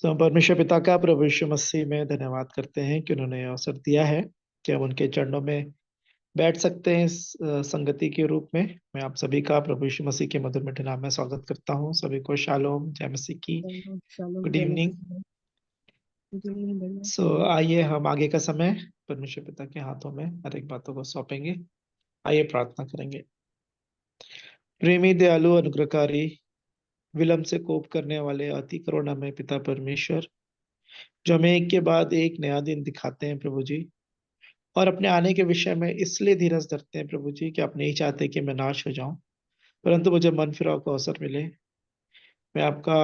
तो हम परमेश्वर पिता का प्रभु यीशु मसीह में धन्यवाद करते हैं कि उन्होंने ये अवसर दिया है कि हम उनके चरणों में बैठ सकते हैं इस संगति के रूप में। मैं आप सभी का प्रभु यीशु मसीह के मधुर मिठे नाम में स्वागत करता हूँ। सभी को शालोम, जय मसीह की। शालोम शालोम, गुड जय इवनिंग। मसीह की। गुड इवनिंग भैया। आइए हम आगे का समय परमेश्वर पिता के हाथों में हर एक बातों को सौंपेंगे। आइए प्रार्थना करेंगे। प्रेमी, दयालु, अनुग्रहकारी, विलंब से कोप करने वाले, अति करुणामय पिता परमेश्वर, जो हमें एक के बाद एक नया दिन दिखाते हैं प्रभु जी, और अपने आने के विषय में इसलिए धीरज धरते हैं प्रभु जी कि आप नहीं चाहते कि मैं नाश हो जाऊं, परंतु मुझे मन फिराव का अवसर मिले। मैं आपका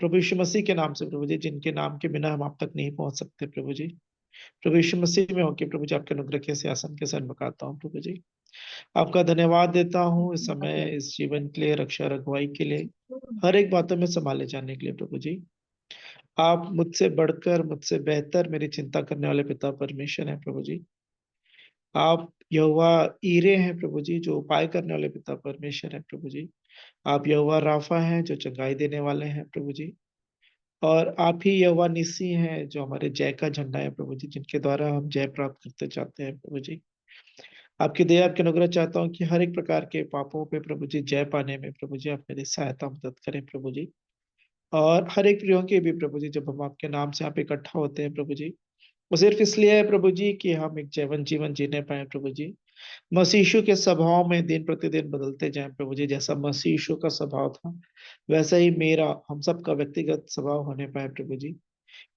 प्रभु यीशु मसीह के नाम से प्रभु जी, जिनके नाम के बिना हम आप तक नहीं पहुंच सकते प्रभु जी, प्रभु यीशु मसीह में होकर प्रभु जी आपके अनुग्रह के सिंहासन के सर झुकाता हूँ प्रभु जी। आपका धन्यवाद देता हूँ इस समय, इस जीवन के लिए, रक्षा रखवाई के लिए, हर एक बातों में संभाले जाने के लिए प्रभु जी। आप मुझसे बढ़कर, मुझसे बेहतर मेरी चिंता करने वाले पिता परमेश्वर हैं प्रभु जी। आप यहोवा ईरे हैं प्रभु जी, जो उपाय करने वाले पिता परमेश्वर हैं प्रभु जी। आप यहोवा राफा हैं, जो चंगाई देने वाले हैं प्रभु जी। और आप ही यहोवा निस्सी हैं, जो हमारे जय का झंडा है प्रभु जी, जिनके द्वारा हम जय प्राप्त करते जाते हैं प्रभु जी। आपकी दया, आपके अनुग्रह चाहता हूँ कि हर एक प्रकार के पापों पे प्रभु जी जय पाने में प्रभु जी आप मेरी सहायता मदद करें प्रभु जी। और हर एक प्रियो के भी प्रभु जी, जब हम आपके नाम से यहाँ पे इकट्ठा होते हैं प्रभु जी, वो सिर्फ इसलिए है प्रभु जी कि हम एक जीवन जीवन जीने पाए प्रभु जी। मसीह यीशु के स्वभाव में दिन प्रतिदिन बदलते जाएं प्रभु जी। जैसा मसीह यीशु का स्वभाव था, वैसा ही मेरा, हम सबका व्यक्तिगत स्वभाव होने पाए प्रभु जी।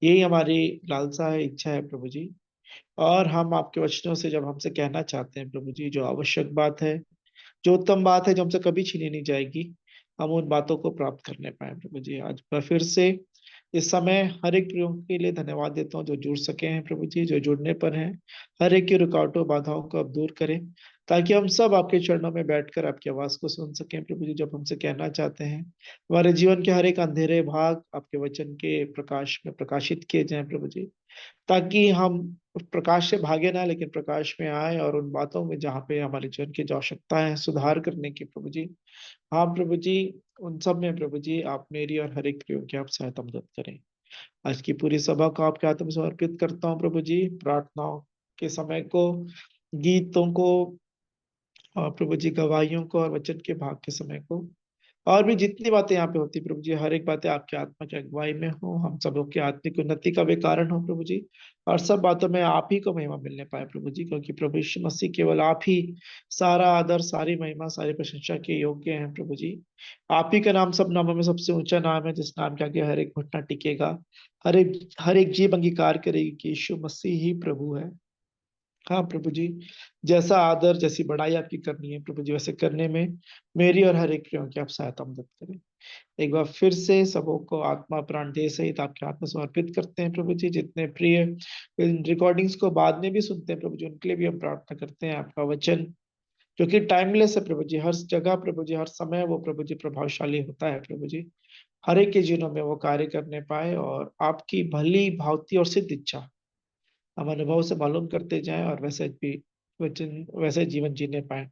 यही हमारी लालसा है, इच्छा है प्रभु जी। और हम आपके वचनों से जब हमसे कहना चाहते हैं प्रभु जी, जो आवश्यक बात है, जो उत्तम बात है, जो हमसे कभी छीनी नहीं जाएगी, हम उन बातों को प्राप्त करने पाए प्रभु जी। आज मैं फिर से इस समय हर एक प्रियो के लिए धन्यवाद देता हूँ, जो जुड़ सके हैं प्रभु जी, जो जुड़ने पर हैं। हर एक की रुकावटों, बाधाओं को आप दूर करें, ताकि हम सब आपके चरणों में बैठकर आपकी आवाज को सुन सकें प्रभु जी, जब हमसे कहना चाहते हैं। हमारे जीवन के हर एक अंधेरे भाग आपके वचन के प्रकाश में प्रकाशित किए जाएं प्रभु जी, ताकि हम प्रकाश से भागे ना, लेकिन प्रकाश में आए, और उन बातों में जहाँ पे हमारे जीवन की जो आवश्यकता है सुधार करने की प्रभु जी, हाँ प्रभु जी, उन सब में प्रभु जी आप मेरी और हर एक प्रयोग की आप सहायता मदद करें। आज की पूरी सभा को आपके हाथों में समर्पित करता हूँ प्रभु जी। प्रार्थनाओं के समय को, गीतों को, और प्रभु जी गवाहियों को, और वचन के भाग के समय को, और भी जितनी बातें यहाँ पे होती प्रभु जी, हर एक बातें आपके आत्मा की अगुवाई में हो, हम सबों की आत्मिक उन्नति का भी कारण हो प्रभु जी। और सब बातों में आप ही को महिमा मिलने पाए प्रभु जी, क्योंकि प्रभु यीशु मसीह केवल आप ही सारा आदर, सारी महिमा, सारी प्रशंसा के योग्य हैं प्रभु जी। आप ही का नाम सब नामों में सबसे ऊंचा नाम है, जिस नाम के आगे हर एक घुटना टिकेगा, हर एक जीव अंगीकार करेगी कि यीशु मसीह ही प्रभु है। हाँ प्रभु जी, जैसा आदर, जैसी बड़ाई आपकी करनी है प्रभु जी, वैसे करने में मेरी और हर एक प्रियो की आप सहायता मदद करें। एक बार फिर से सबों को आत्मा प्राण देह सहित आपके हाथ में समर्पित करते हैं प्रभु जी। जितने प्रिय इन रिकॉर्डिंग्स को बाद में भी सुनते हैं प्रभु जी, उनके लिए भी हम प्रार्थना करते हैं। आपका वचन जो कि टाइमलेस है प्रभु जी, हर जगह प्रभु जी, हर समय वो प्रभु जी प्रभावशाली होता है प्रभु जी, हर एक के जीवनों में वो कार्य करने पाए, और आपकी भली भावती और सिद्ध इच्छा हम अनुभव से मालूम करते जाएं, और वैसे भी वचन, वैसे जीवन जीने पाए।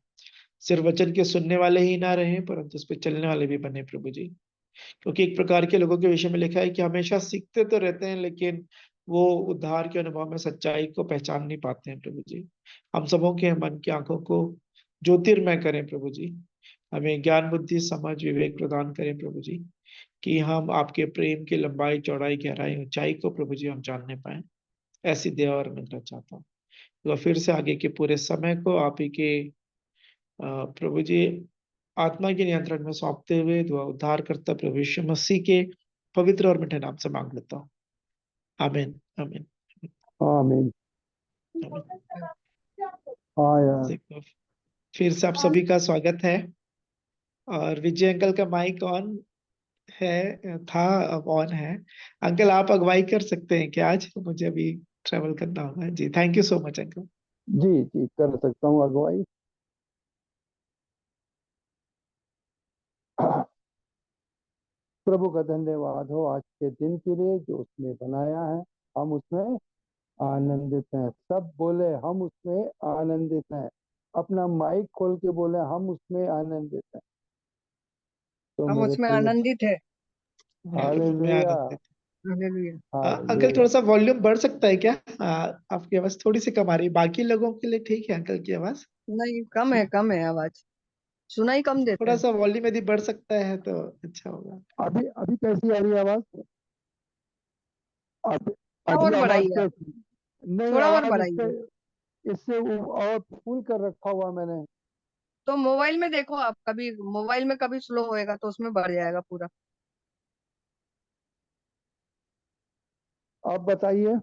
सिर्फ वचन के सुनने वाले ही ना रहे, परंतु उस पर चलने वाले भी बने प्रभु जी। क्योंकि एक प्रकार के लोगों के विषय में लिखा है कि हमेशा सीखते तो रहते हैं, लेकिन वो उद्धार के अनुभव में सच्चाई को पहचान नहीं पाते हैं प्रभु जी। हम सबों के मन की आंखों को ज्योतिर्मय करें प्रभु जी। हमें ज्ञान, बुद्धि, समझ, विवेक प्रदान करें प्रभु जी, कि हम आपके प्रेम की लंबाई, चौड़ाई, गहराई, ऊंचाई को प्रभु जी हम जानने पाए। ऐसी दया और अनुग्रह चाहता हूँ। तो फिर से आगे के पूरे समय को आप ही के प्रभु जी आत्मा के नियंत्रण में सौंपते हुए दुआ उद्धार करता प्रभु यीशु मसीह के पवित्र और मीठे नाम से मांग लेता हूँ। आमीन, आमीन, आमीन। आमीन। हाँ यार, देखो, फिर से आप सभी का स्वागत है। और विजय अंकल का माइक ऑन था, अब ऑन है। अंकल आप अगुवाई कर सकते हैं क्या? आज मुझे अभी ट्रेवल करना होगा जी। Thank you so much uncle. जी जी, कर सकता हूँ अगुवाई। प्रभु का धन्यवाद हो आज के दिन के लिए जो उसने बनाया है, हम उसमें आनंदित हैं। सब बोले हम उसमें आनंदित हैं। अपना माइक खोल के बोले हम उसमें आनंदित हैं। तो हम मेरे उसमें प्रिय, आनंदित है। मैं हालेलुया। आनंदित हालेलुया। अंकल थोड़ा सा वॉल्यूम बढ़ सकता है क्या? आपकी आवाज थोड़ी सी कम आ रही है, बाकी लोगों के लिए ठीक है अंकल की आवाज। नहीं, कम है आवाज, सुनाई कम देता थोड़ा है। सा वॉल्यूम यदि बढ़ सकता है तो अच्छा होगा। अभी अभी कैसी आ रही है आवाज? अभी थोड़ा अभी और आवाज बढ़ाइए आप, कैसी? नहीं, थोड़ा और आवाज इससे बढ़ाइए। इससे और फुल कर रखा हुआ मैंने। तो मोबाइल में देखो आप, कभी मोबाइल में कभी स्लो होएगा तो उसमें बढ़ जाएगा पूरा। आप बताइए।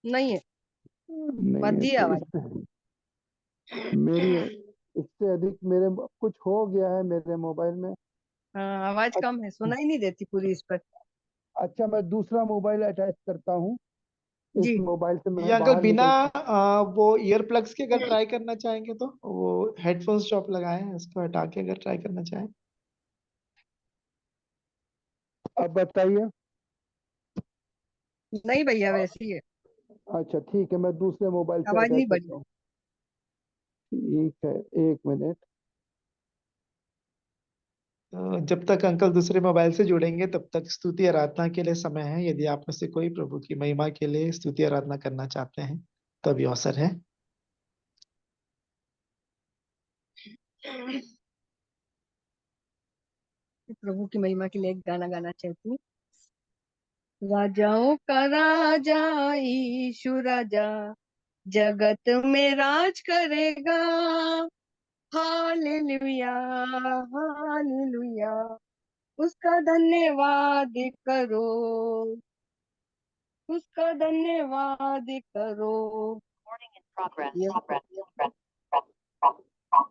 नहीं है, नहीं है मध्य तो आवाज। इससे मेरी इससे अधिक मेरे कुछ हो गया है मेरे मोबाइल में। हाँ, आवाज कम है, सुनाई नहीं देती पूरी इस पर। अच्छा, मैं दूसरा मोबाइल अटैच करता हूँ। इस जी। मोबाइल से ये मैं अंकल बाहर बिना निकल। वो ईयर प्लग्स के अगर ट्राई करना चाहेंगे तो वो हेडफोन्स जो आप लगाए हैं उसको हटा के अगर ट्राई करना चाहें। अब बताइए। नहीं भैया, वैसी है, अच्छा ठीक है, मैं दूसरे मोबाइल से आवाज अटैच नहीं बढ़ी। करता हूँ। ठीक है, 1 मिनट। तो जब तक अंकल दूसरे मोबाइल से जुड़ेंगे तब तक स्तुति आराधना के लिए समय है। यदि आप में से कोई प्रभु की महिमा के लिए स्तुति आराधना करना चाहते हैं तो अभी अवसर है। प्रभु की महिमा के लिए एक गाना गाना चाहती हूँ। राजाओं का राजा यीशु राजा जगत में राज करेगा। हालेलुया, हालेलुया, उसका धन्यवाद करो, उसका धन्यवाद करो।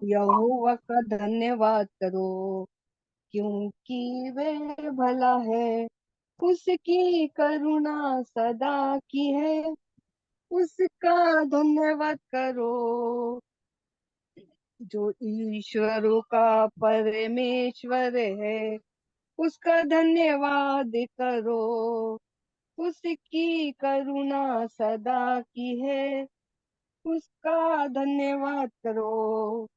यहोवा का धन्यवाद करो, क्योंकि वे भला है, उसकी करुणा सदा की है, उसका धन्यवाद करो। जो ईश्वरों का परमेश्वर है, उसका धन्यवाद करो, उसकी करुणा सदा की है, उसका धन्यवाद करो।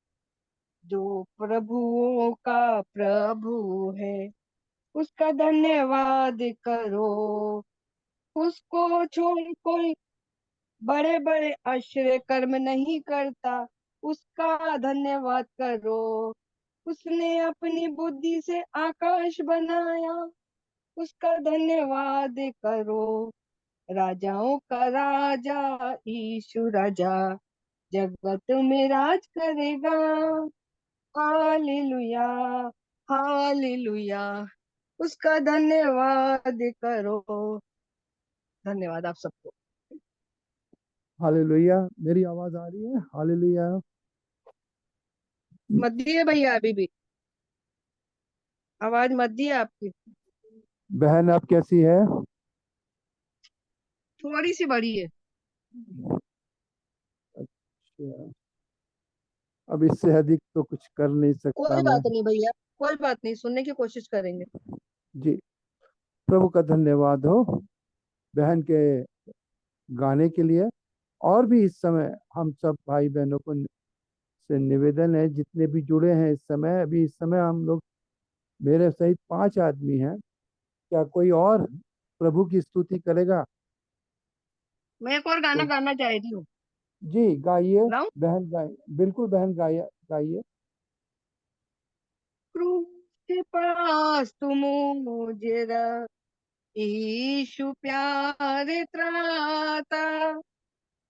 जो प्रभुओं का प्रभु है, उसका धन्यवाद करो। उसको छोड़ कोई बड़े बड़े आश्चर्य कर्म नहीं करता, उसका धन्यवाद करो। उसने अपनी बुद्धि से आकाश बनाया, उसका धन्यवाद करो। राजाओं का राजा यीशु राजा जगत में राज करेगा। हालेलुया, हालेलुया, उसका धन्यवाद करो। धन्यवाद आप सबको। हालेलुया। मेरी आवाज आ रही है? हालेलुया। मत दिए भैया, अभी भी आवाज मत दिए आपकी, बहन आप कैसी है? थोड़ी सी बड़ी है। अच्छा, अब इससे अधिक तो कुछ कर नहीं सकता कोई मैं। बात नहीं भैया, कोई बात नहीं, सुनने की कोशिश करेंगे। जी, प्रभु का धन्यवाद हो बहन के गाने के लिए। और भी इस समय हम सब भाई बहनों को से निवेदन है, जितने भी जुड़े हैं इस समय, अभी इस समय हम लोग मेरे सहित 5 आदमी हैं। क्या कोई और प्रभु की स्तुति करेगा? मैं एक और गाना तो गाना चाह रही हूँ। जी गाइए। गाऊं? बहन गाइए, बिल्कुल बहन गाइए गाइए। क्रूस के पास तुम मुझे यीशु प्यारे त्राता,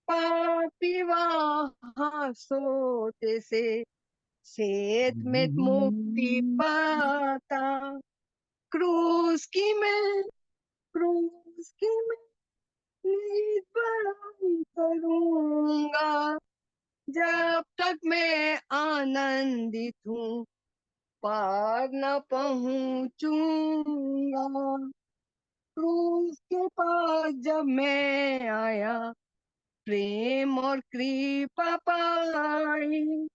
पापी वहाँ सोते सेत में मुक्ति पाता। क्रूस की मैं, क्रूस की मैं नित बड़ाई करूंगा, जब तक मैं आनंदित हूँ पार न पहुंचूंगा। क्रूस के पास जब मैं आया, प्रेम और कृपा पाई,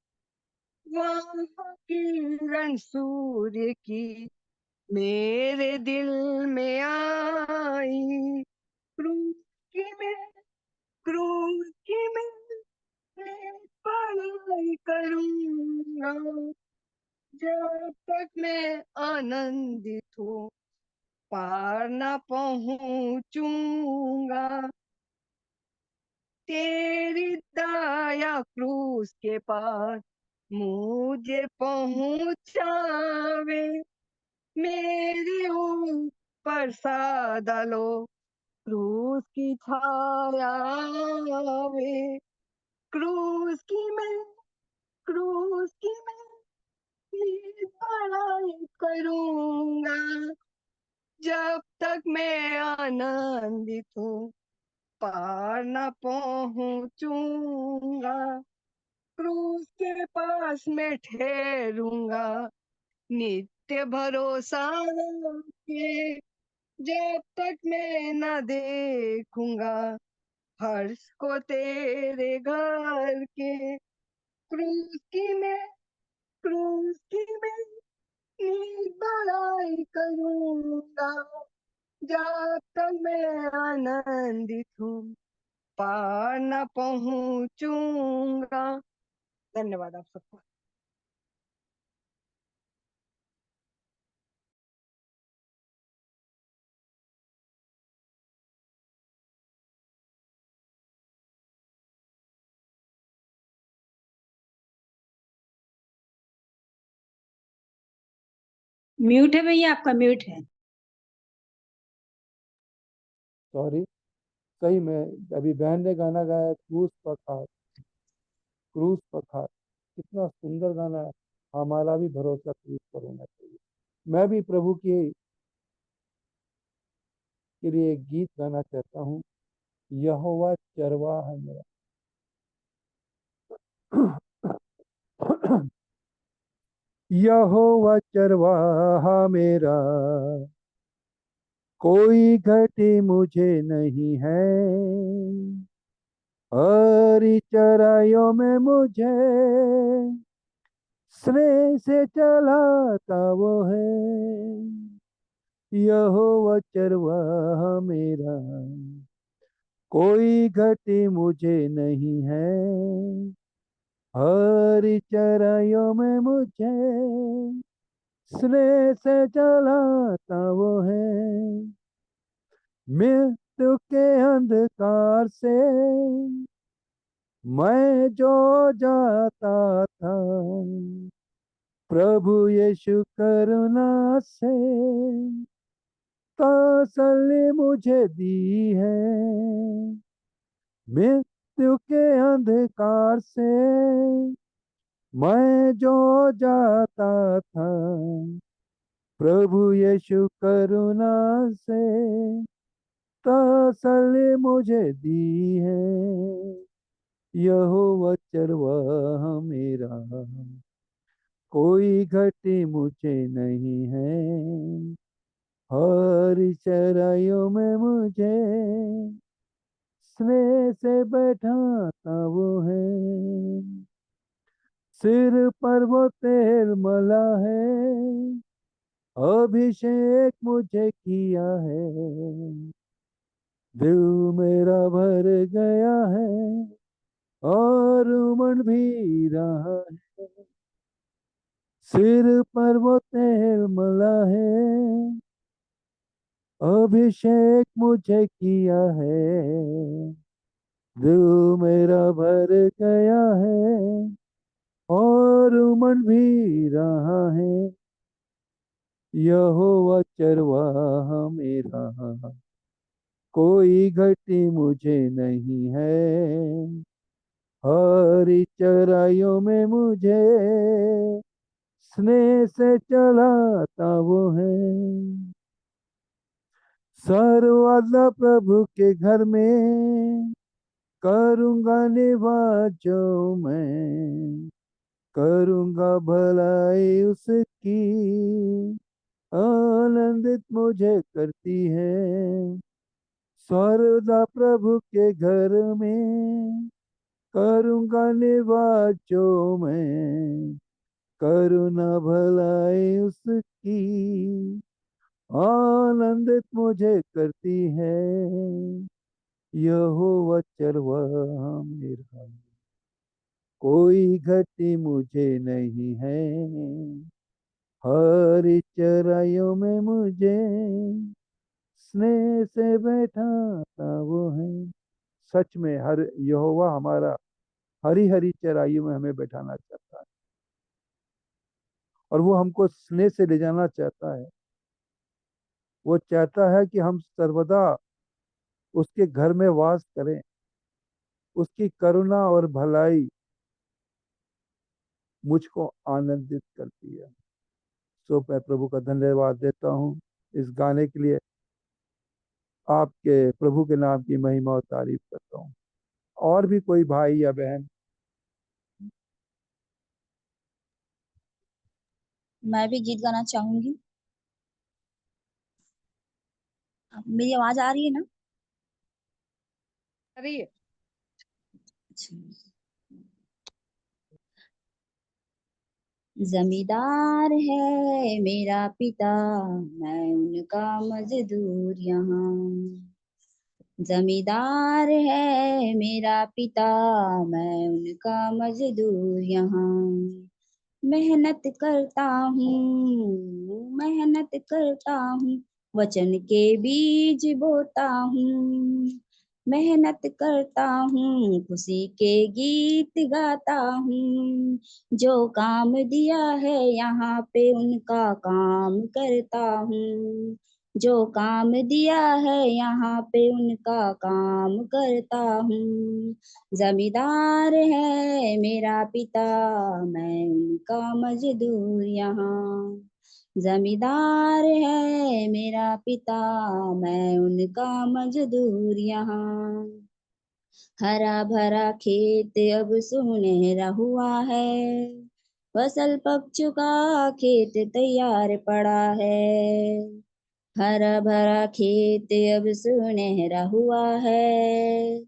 वहाँ किरण सूर्य की मेरे दिल में आई। क्रूस की मैं, क्रूस की मैं पढ़ाई करूंगा, जब तक मैं आनंदित हूँ पार न पहुंचूंगा। तेरी दया क्रूस के पार मुझे पहुंचावे। मेरे ऊपर सादा लो क्रूस की छाया वे। क्रूस की मैं नित बड़ाई करूंगा। जब तक मैं आनंदित हूँ पार न पहुंचूंगा। क्रूस के पास मैं ठहरूंगा नित्य भरोसा के। जब तक मैं न देखूंगा हर्ष को तेरे घर के। क्रूस की मैं क्रूस की मैं नित बड़ाई करूंगा। जब तक मैं आनंदित हूँ पार न पहुंचूंगा। धन्यवाद आप सबको। म्यूट है भैया, आपका म्यूट है। सॉरी। सही में अभी बहन ने गाना गाया क्रूस पखार, क्रूस पखार, कितना सुंदर गाना है। हमारा भी भरोसा क्रूस पर होना चाहिए। मैं भी प्रभु के लिए एक गीत गाना चाहता हूँ। यहोवा चरवाहा है मेरा। यहोवा चरवाहा मेरा, कोई घटी मुझे नहीं है। हरी चराइयों में मुझे स्नेह से चलाता वो है। यहोवा चरवाहा मेरा, कोई घटी मुझे नहीं है। हरी चराइयों में मुझे स्नेह से चलाता वो है। मृत्यु के अंधकार से मैं जो जाता था, प्रभु यीशु करुणा से तसल्ली मुझे दी है। मृत्यु के अंधकार से मैं जो जाता था, प्रभु यीशु करुणा से तसल्ली मुझे दी है। यहोवा चरवाहा मेरा, कोई घटी मुझे नहीं है। हरी चराइयों में मुझे स्नेह से बैठाता वो है। सिर पर वो तेल मला है, अभिषेक मुझे किया है। दिल मेरा भर गया है और उमड़ भी रहा है। सिर पर वो तेल मला है, अभिषेक मुझे किया है। दिल मेरा भर गया है और उमड़ भी रहा है। यहोवा चरवाहा मेरा, कोई घटी मुझे नहीं है। हरी चराइयों में मुझे स्नेह से चलाता वो है। सर्वदा प्रभु के घर में करूंगा निवास जो मैं। करूंगा भलाई उसकी, आनंदित मुझे करती है। सर्वदा प्रभु के घर में करूंगा निवास जो मैं। करुणा भलाई उसकी, आनंदित मुझे करती है। यहोवा चरवाहा मेरा, कोई घटी मुझे नहीं है। हरी चराइयों में मुझे स्नेह से बैठाता वो है। सच में हर यहोवा हमारा हरी हरी चराइयों में हमें बैठाना चाहता है, और वो हमको स्नेह से ले जाना चाहता है। वो चाहता है कि हम सर्वदा उसके घर में वास करें। उसकी करुणा और भलाई मुझको आनंदित करती है। सो मैं प्रभु का धन्यवाद देता हूँ इस गाने के लिए। आपके प्रभु के नाम की महिमा और तारीफ करता हूँ। और भी कोई भाई या बहन? मैं भी गीत गाना चाहूंगी। मेरी आवाज आ रही है ना? अरे अच्छा। जमींदार है मेरा पिता, मैं उनका मजदूर यहाँ। जमींदार है मेरा पिता, मैं उनका मजदूर यहाँ। मेहनत करता हूँ, मेहनत करता हूँ, वचन के बीज बोता हूँ। मेहनत करता हूँ, खुशी के गीत गाता हूँ। जो काम दिया है यहाँ पे उनका काम करता हूँ। जो काम दिया है यहाँ पे उनका काम करता हूँ। जमींदार है मेरा पिता, मैं उनका मजदूर यहाँ। जमींदार है मेरा पिता, मैं उनका मजदूर यहाँ। हरा भरा खेत अब सुनहरा हुआ है, फसल पक चुका खेत तैयार पड़ा है। हरा भरा खेत अब सुनहरा हुआ है,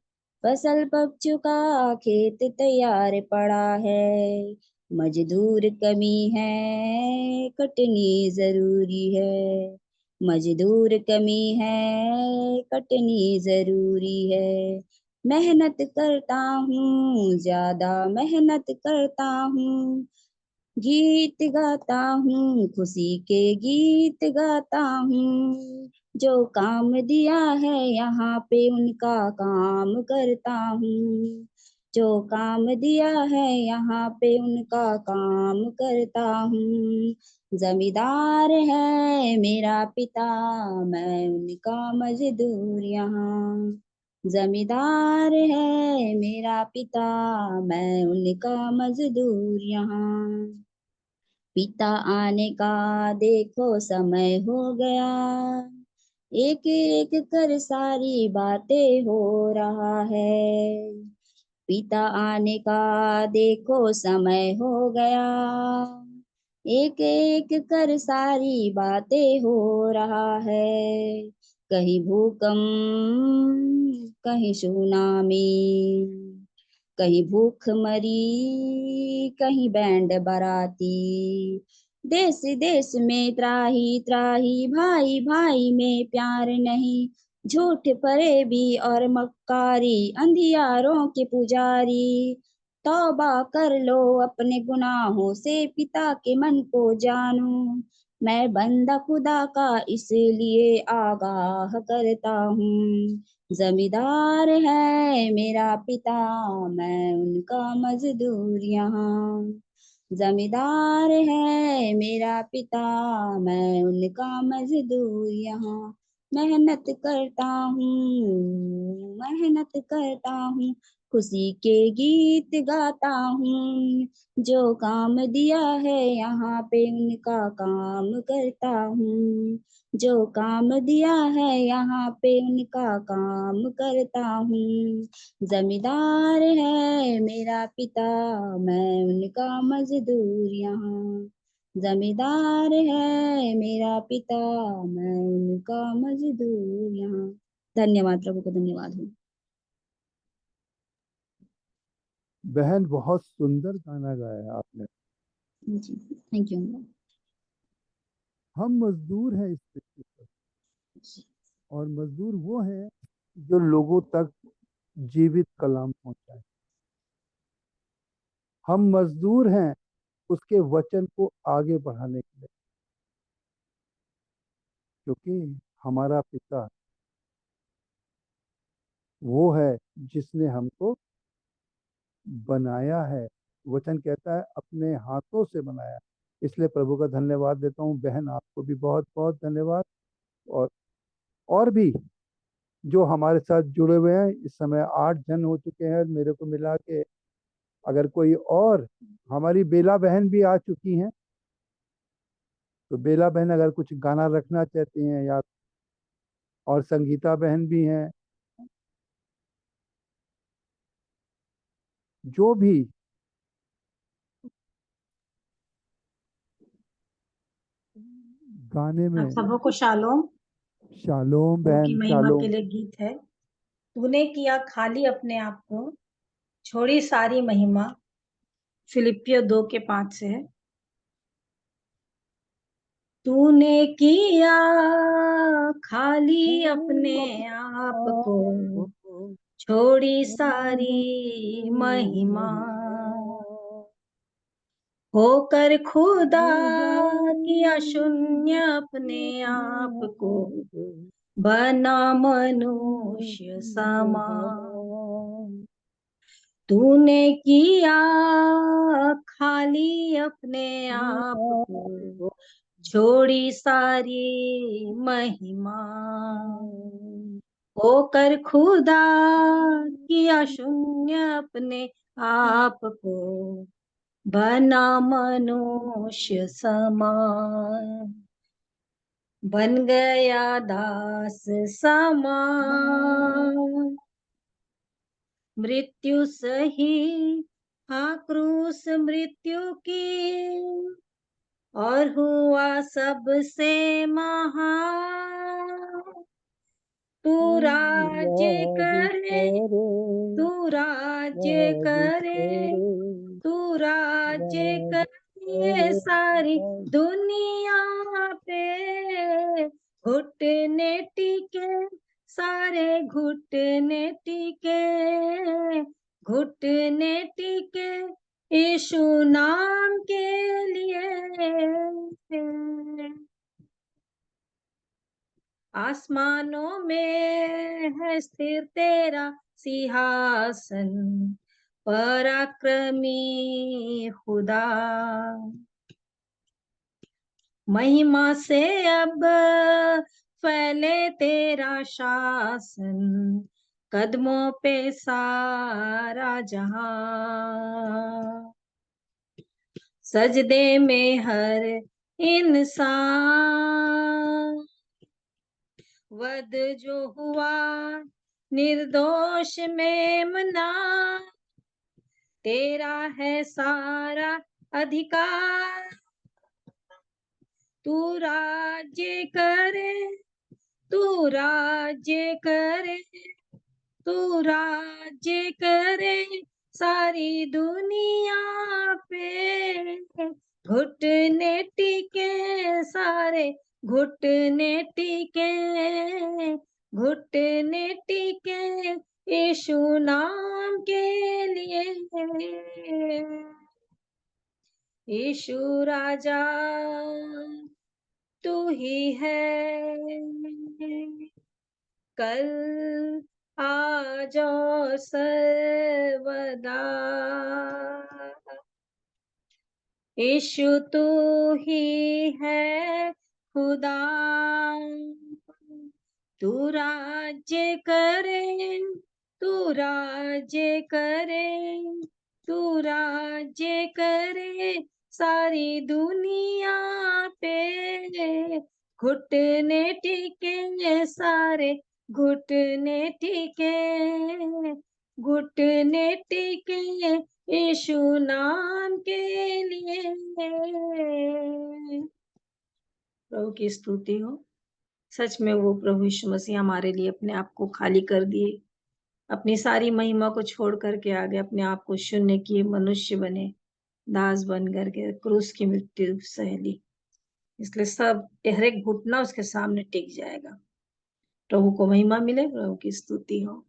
फसल पक चुका खेत तैयार पड़ा है। मजदूर कमी है, कटनी जरूरी है। मजदूर कमी है, कटनी जरूरी है। मेहनत करता हूँ, ज्यादा मेहनत करता हूँ। गीत गाता हूँ, खुशी के गीत गाता हूँ। जो काम दिया है यहाँ पे उनका काम करता हूँ। जो काम दिया है यहाँ पे उनका काम करता हूँ। जमींदार है मेरा पिता, मैं उनका मजदूर यहाँ। जमींदार है मेरा पिता, मैं उनका मजदूर यहाँ। पिता आने का देखो समय हो गया, एक एक कर सारी बातें हो रहा है। पिता आने का देखो समय हो गया, एक एक कर सारी बातें हो रहा है। कहीं भूकंप, कहीं सुनामी, कहीं भूख मरी, कहीं बैंड बराती। देश देश में त्राही त्राही, भाई भाई में प्यार नहीं। झूठ फरेबी और मक्कारी, अंधियारों के पुजारी। तौबा कर लो अपने गुनाहों से, पिता के मन को जानो। मैं बंदा खुदा का इसलिए आगाह करता हूँ। जमींदार है मेरा पिता, मैं उनका मजदूर यहाँ। जमींदार है मेरा पिता, मैं उनका मजदूर यहाँ। मेहनत करता हूँ, मेहनत करता हूँ, खुशी के गीत गाता हूँ। जो काम दिया है यहाँ पे उनका काम करता हूँ। जो काम दिया है यहाँ पे उनका काम करता हूँ। जमींदार है मेरा पिता, मैं उनका मजदूर यहाँ। जमींदार है मेरा पिता, मैं उनका मजदूर यहाँ। धन्यवाद, प्रभु को धन्यवाद हो। बहन, बहुत सुंदर गाना गाया आपने। जी, थैंक यू। हम मजदूर हैं इस पृथ्वी पर, और मजदूर वो है जो लोगों तक जीवित कलाम पहुंचाए। हम मजदूर हैं उसके वचन को आगे बढ़ाने के लिए, क्योंकि हमारा पिता वो है जिसने हमको बनाया है। वचन कहता है अपने हाथों से बनाया। इसलिए प्रभु का धन्यवाद देता हूँ। बहन आपको भी बहुत बहुत धन्यवाद। और और भी जो हमारे साथ जुड़े हुए हैं, इस समय 8 जन हो चुके हैं मेरे को मिला के। अगर कोई और, हमारी बेला बहन भी आ चुकी हैं, तो बेला बहन अगर कुछ गाना रखना चाहती हैं, या और संगीता बहन भी हैं, जो भी गाने आप में। सबको शालोम। शालोम प्रभु की बहन, महिमा के शालोम। लिए गीत है। तूने किया खाली अपने आप को, छोड़ी सारी महिमा। फिलिपियो 2:5 से है। तूने किया खाली अपने आप को, छोड़ी सारी महिमा। होकर खुदा किया शून्य अपने आप को, बना मनुष्य समान। तूने किया खाली अपने आप को, छोड़ी सारी महिमा। होकर खुदा किया शून्य अपने आप को, बना मनुष्य समान। बन गया दास समान। मृत्यु सही, हाँ क्रूस मृत्यु की, और हुआ सबसे महान। तू राज्य करे, तू राज्य करे, तू राज्य करे सारी दुनिया पे। घुटने टिके, सारे घुटने टिके, घुटने टिके यीशु नाम के लिए। आसमानों में है स्थिर तेरा सिंहासन, पराक्रमी खुदा। महिमा से अब फैले तेरा शासन, कदमों पे सारा जहां। सजदे में हर इंसान, वध जो हुआ निर्दोष मेमना। तेरा है सारा अधिकार, तू राज्य करे, तू राज्य करे, तू राज्य करे सारी दुनिया पे। घुटने टिके, सारे घुटने टिके, घुटने टिके यीशु नाम के लिए। यीशु राजा तू ही है, कल आज और सर्वदा। यीशु तू ही है खुदा, तू राज्य करे, तू राज्य करे, तू राज्य करे सारी दुनिया पे। घुटने टिके, सारे घुटने टिके, घुटने टिके यीशु नाम के लिए। प्रभु की स्तुति हो। सच में वो प्रभु यीशु मसीह हमारे लिए अपने आप को खाली कर दिए, अपनी सारी महिमा को छोड़ करके आ गए, अपने आप को शून्य किए, मनुष्य बने, दास बन करके क्रूस की मृत्यु सह ली। इसलिए सब हर एक घुटना उसके सामने टिक जाएगा। प्रभु को महिमा मिले, प्रभु की स्तुति हो।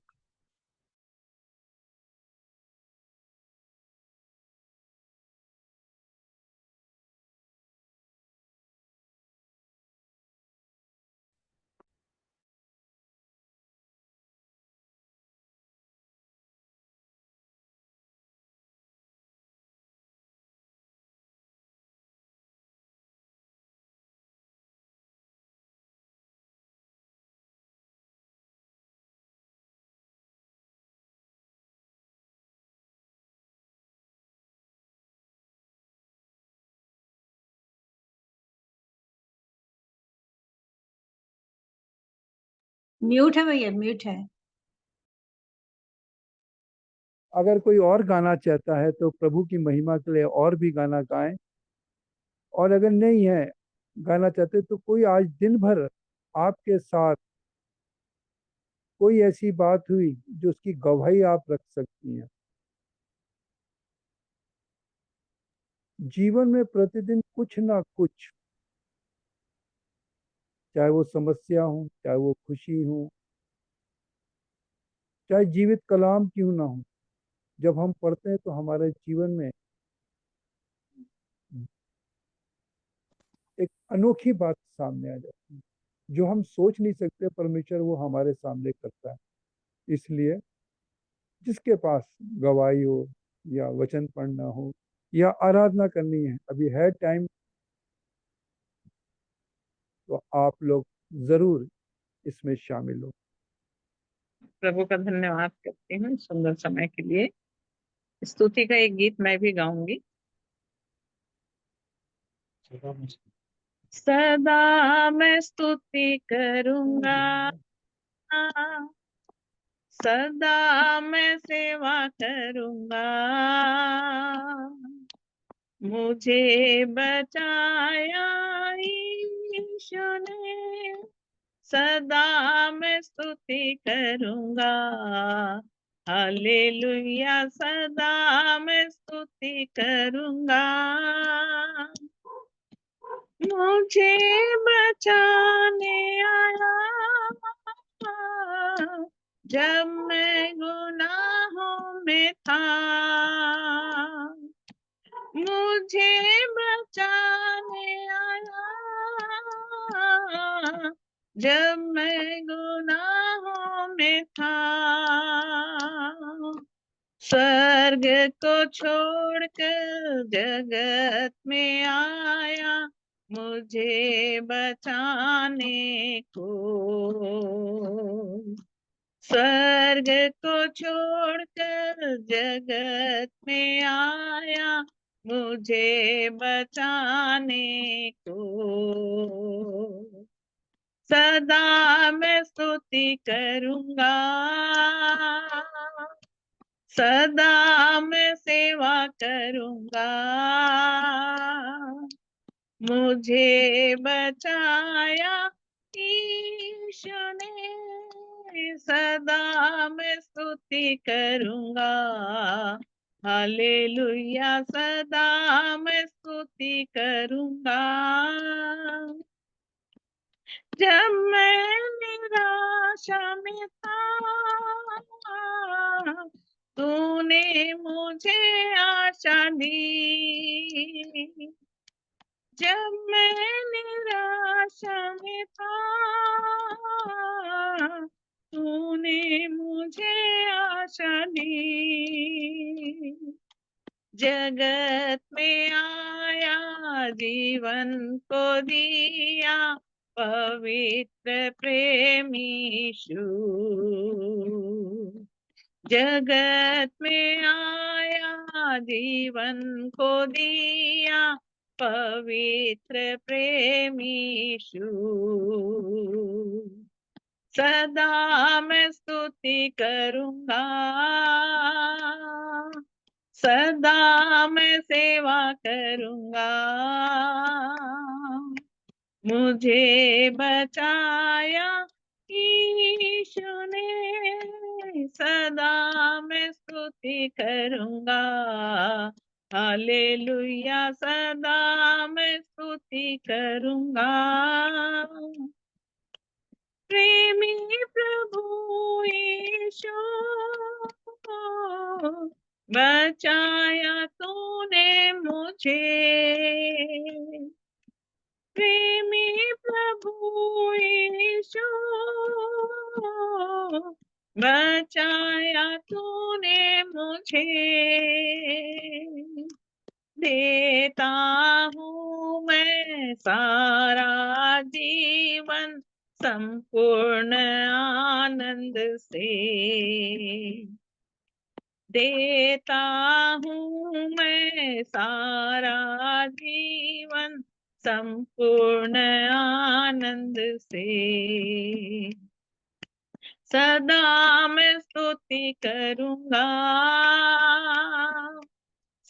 म्यूट है भैया, म्यूट है। अगर कोई और गाना चाहता है तो प्रभु की महिमा के लिए और भी गाना गाएं, और अगर नहीं है गाना चाहते तो कोई आज दिन भर आपके साथ कोई ऐसी बात हुई जो उसकी गवाही आप रख सकती हैं। जीवन में प्रतिदिन कुछ ना कुछ, चाहे वो समस्या हो, चाहे वो खुशी हो, चाहे जीवित कलाम क्यों ना हो, जब हम पढ़ते हैं तो हमारे जीवन में एक अनोखी बात सामने आ जाती है। जो हम सोच नहीं सकते, परमेश्वर वो हमारे सामने करता है। इसलिए जिसके पास गवाही हो, या वचन पढ़ना हो, या आराधना करनी है, अभी है टाइम, तो आप लोग जरूर इसमें शामिल हो। प्रभु का धन्यवाद करती हूँ सुंदर समय के लिए। स्तुति का एक गीत मैं भी गाऊंगी। सदा मैं स्तुति करूंगा, सदा मैं सेवा करूंगा, मुझे बचाया यीशु ने, सदा मैं स्तुति करूंगा। हालेलुया, सदा मैं स्तुति करूंगा। मुझे बचाने आया जब मैं गुनाहों में था, मुझे बचाने आया जब मैं गुनाहों में था। स्वर्ग को छोड़कर जगत में आया मुझे बचाने को। स्वर्ग को छोड़कर जगत में आया मुझे बचाने को। सदा मैं स्तुति करूंगा, सदा मैं सेवा करूंगा, मुझे बचाया यीशु ने, सदा मैं स्तुति करूंगा। हालेलुया, सदा मैं स्तुति करूंगा। जब मैं निराशा में था तूने मुझे आशा दी, जब मैं निराशा में था तूने मुझे आशा दी। जगत में आया जीवन को दिया पवित्र प्रेमी यीशु। जगत में आया जीवन को दिया पवित्र प्रेमी यीशु। सदा मैं स्तुति करूंगा, सदा मैं सेवा करूंगा, मुझे बचाया यीशु ने, सदा मैं स्तुति करूंगा। हालेलुया, सदा मैं स्तुति करूंगा। प्रेमी प्रभु यीशु, बचाया तूने मुझे। प्रेमी प्रभु यीशु, बचाया तूने मुझे। देता हूँ मैं सारा जीवन संपूर्ण आनंद से, देता हूँ मैं सारा जीवन संपूर्ण आनंद से। सदा मैं स्तुति करूंगा,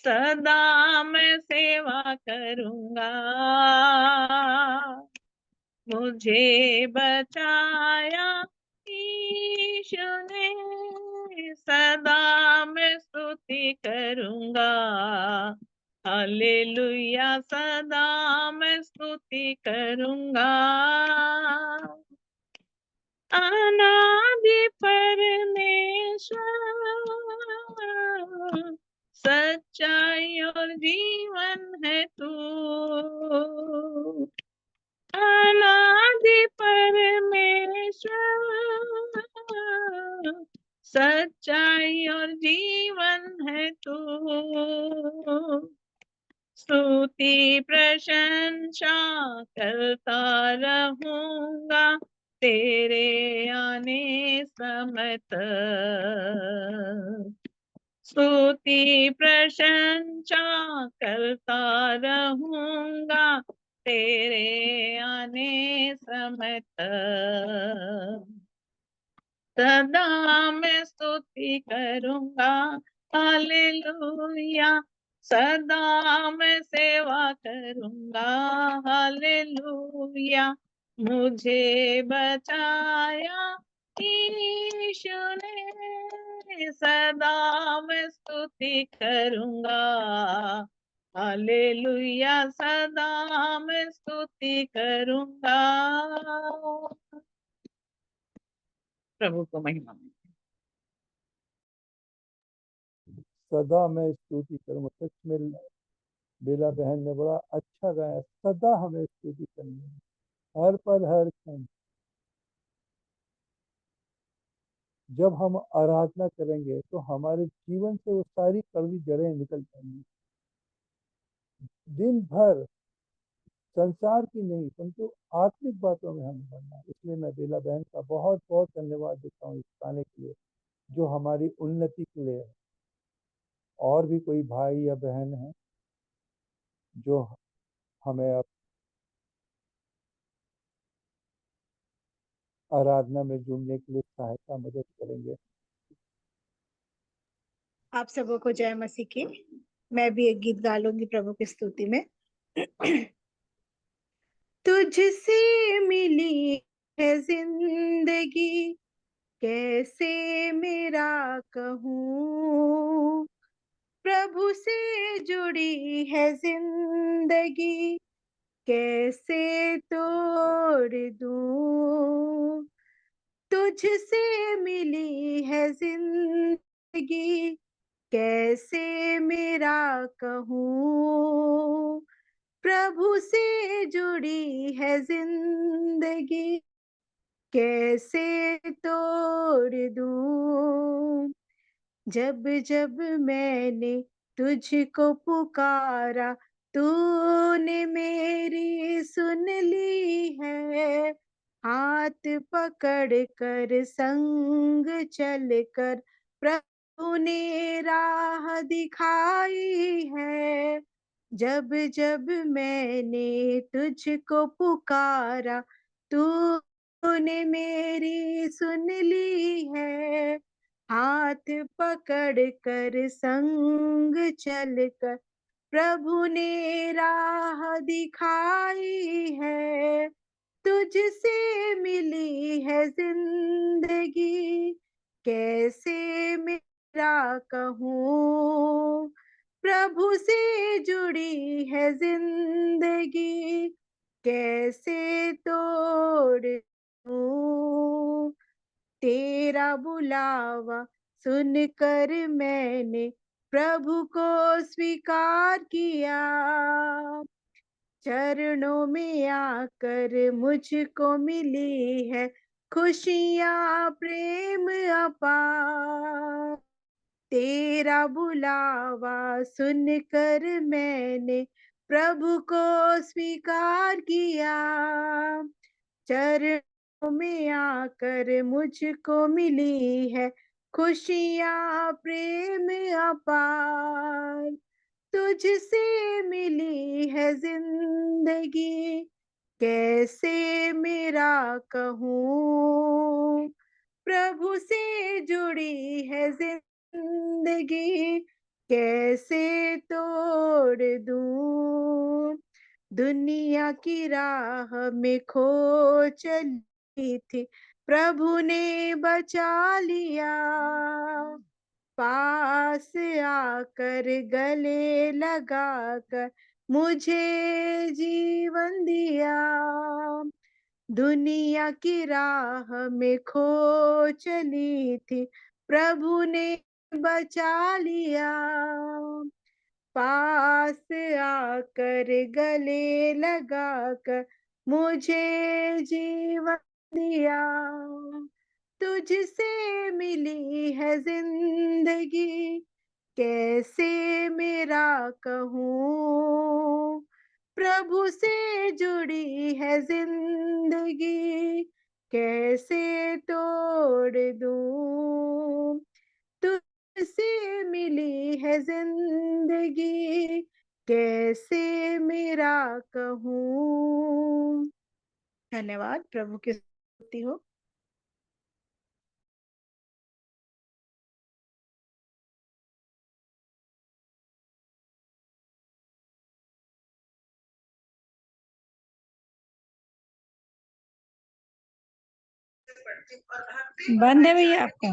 सदा मैं सेवा करूंगा। मुझे बचाया यीशु ने, सदा मैं स्तुति करूंगा। हालेलुया, सदा मैं स्तुति करूंगा। अनादि परमेश्वर, सच्चाई और जीवन है तू। अनादि परमेश्वर, सच्चाई और जीवन है तू। स्तुति प्रशंसा करता रहूंगा तेरे आने समय तक। स्तुति प्रशंसा करता रहूंगा तेरे आने समय तक। सदा मैं स्तुति करूंगा, हालेलुया। सदा मैं सेवा करूंगा, हालेलुया। मुझे बचाया यीशु ने, सदा मैं स्तुति करूंगा, हालेलुया। सदा मैं स्तुति करूंगा। प्रभु को महिमा मिले। सदा मैं स्तुति करूंगा। सच में बेला बहन ने बड़ा अच्छा गाया। सदा हमें स्तुति करनी है, हर पल हर क्षण। जब हम आराधना करेंगे तो हमारे जीवन से वो सारी कड़वी जड़ें निकल जाएंगी। दिन भर संसार की नहीं परंतु आत्मिक बातों में हमें बनना है। इसलिए मैं बेला बहन का बहुत बहुत धन्यवाद देता हूँ इस गाने के लिए, जो हमारी उन्नति के लिए है। और भी कोई भाई या बहन है जो हमें अब आराधना में जुड़ने के लिए सहायता मदद करेंगे। आप सबों को जय मसीह की। मैं भी एक गीत गा लूंगी प्रभु की स्तुति में। तुझसे मिली है जिंदगी, कैसे मेरा कहूँ। प्रभु से जुड़ी है जिंदगी, कैसे तोड़ दूँ। तुझसे मिली है जिंदगी, कैसे मेरा कहूँ। प्रभु से जुड़ी है जिंदगी, कैसे तोड़ दूँ। जब जब मैंने तुझको पुकारा, तूने मेरी सुन ली है। हाथ पकड़ कर संग चल कर प्रभु ने राह दिखाई है। जब जब मैंने तुझको पुकारा, तूने मेरी सुन ली है। हाथ पकड़ कर संग चल कर प्रभु ने राह दिखाई है। तुझसे मिली है जिंदगी, कैसे मेरा कहूँ। प्रभु से जुड़ी है जिंदगी, कैसे तोड़ दूँ। तेरा बुलावा सुनकर मैंने प्रभु को स्वीकार किया। चरणों में आकर मुझको मिली है खुशियाँ प्रेम अपार। तेरा बुलावा सुनकर मैंने प्रभु को स्वीकार किया। चरणों में आकर मुझको मिली है खुशियाँ प्रेम अपार। तुझसे मिली है जिंदगी, कैसे मेरा कहूँ। प्रभु से जुड़ी है जिंदगी, कैसे तोड़ दूं। दुनिया की राह में खो चली थी, प्रभु ने बचा लिया। पास आकर गले लगाकर मुझे जीवन दिया। दुनिया की राह में खो चली थी, प्रभु ने बचा लिया। पास आकर गले लगाकर मुझे जीवन दिया। तुझसे मिली है जिंदगी, कैसे मेरा कहूँ। प्रभु से जुड़ी है जिंदगी, कैसे तोड़ दूं। तुझसे मिली है जिंदगी, कैसे मेरा कहूँ। धन्यवाद। प्रभु की स्तुति हो। बंद है भैया आपका?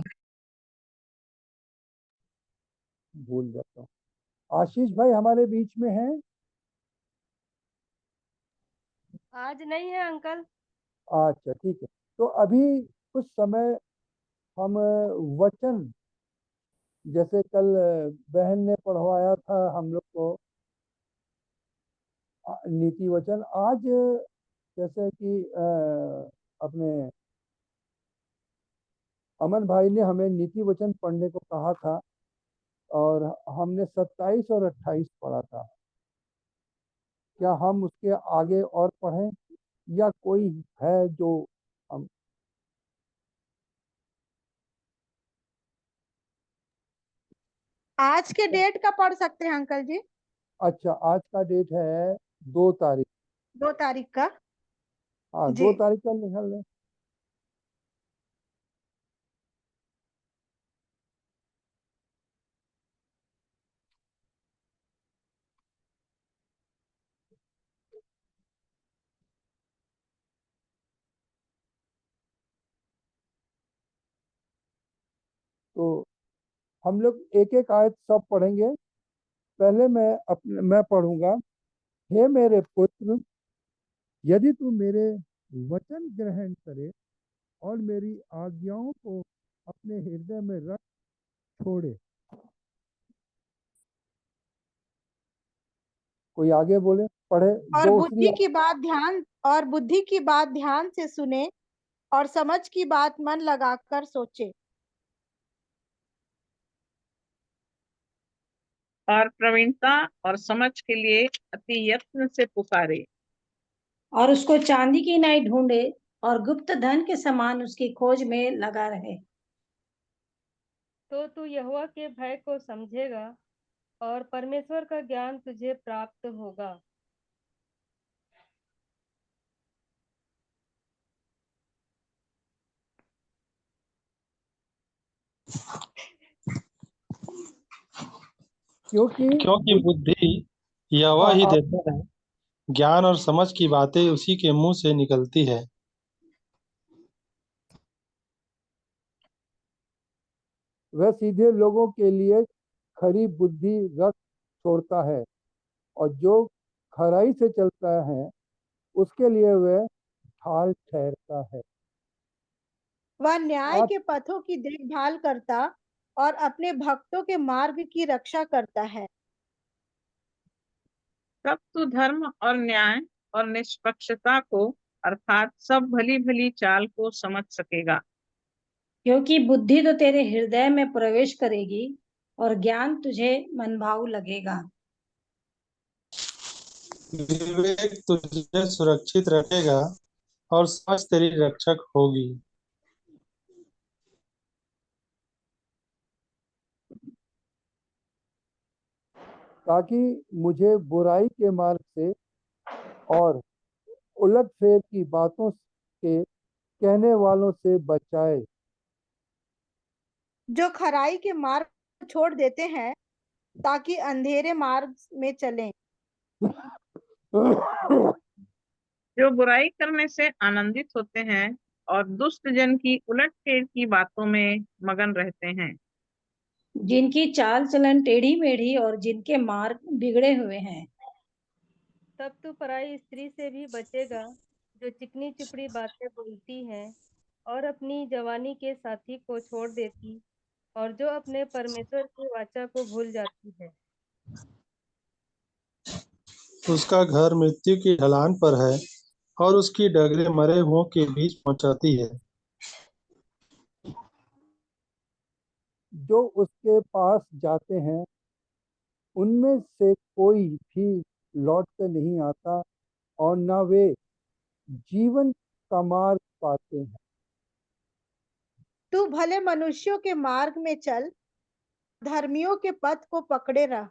भूल जाता हूँ। आशीष भाई हमारे बीच में हैं? आज नहीं है अंकल। अच्छा ठीक है, तो अभी कुछ समय हम वचन, जैसे कल बहन ने पढ़वाया था हम लोग को नीति वचन, आज जैसे कि अपने अमन भाई ने हमें नीति वचन पढ़ने को कहा था और हमने 27 और 28 पढ़ा था। क्या हम उसके आगे और पढ़ें या कोई है जो हम? आज के डेट का पढ़ सकते हैं अंकल जी। अच्छा, आज का डेट है 2 तारीख। 2 तारीख का। हाँ, जी। 2 तारीख का निकल लें। तो हम लोग एक एक आयत सब पढ़ेंगे। पहले मैं पढ़ूंगा। हे मेरे पुत्र, यदि तू मेरे वचन ग्रहण करे और मेरी आज्ञाओं को अपने हृदय में रख छोड़े। कोई आगे बोले, पढ़े। और दूसरी बुद्धि की बात ध्यान से सुने और समझ की बात मन लगाकर सोचे। और प्रवीणता और समझ के लिए अति यत्न से पुकारे। और उसको चांदी की नाई ढूंढे और गुप्त धन के समान उसकी खोज में लगा रहे। तो तू यहोवा के भय को समझेगा और परमेश्वर का ज्ञान तुझे प्राप्त होगा। क्योंकि बुद्धि यहोवा ही आप देता है, ज्ञान और समझ की बातें उसी के मुंह से निकलती है। वह सीधे लोगों के लिए खरी बुद्धि रख छोड़ता है और जो खराई से चलता है उसके लिए वह ढाल ठहरता है। वह न्याय आप के पथों की देखभाल करता और अपने भक्तों के मार्ग की रक्षा करता है। तब तू धर्म और न्याय और निष्पक्षता को अर्थात सब भली भली चाल को समझ सकेगा। क्योंकि बुद्धि तो तेरे हृदय में प्रवेश करेगी और ज्ञान तुझे मनभाऊ लगेगा। विवेक तुझे सुरक्षित रखेगा और समझ तेरी रक्षक होगी। ताकि मुझे बुराई के मार्ग से और उलटफेर की बातों के कहने वालों से बचाए। जो खराई के मार्ग छोड़ देते हैं ताकि अंधेरे मार्ग में चलें। जो बुराई करने से आनंदित होते हैं और दुष्ट जन की उलटफेर की बातों में मगन रहते हैं। जिनकी चाल चलन टेढ़ी मेढ़ी और जिनके मार्ग बिगड़े हुए हैं। तब तू पराई स्त्री से भी बचेगा जो चिकनी चुपड़ी बातें बोलती है और अपनी जवानी के साथी को छोड़ देती और जो अपने परमेश्वर की वाचा को भूल जाती है। उसका घर मृत्यु की ढलान पर है और उसकी डगरें मरे हुओं के बीच पहुंचाती है। जो उसके पास जाते हैं उनमें से कोई भी लौट कर नहीं आता और न वे जीवन का मार्ग पाते हैं। तू भले मनुष्यों के मार्ग में चल, धर्मियों के पथ को पकड़े रह।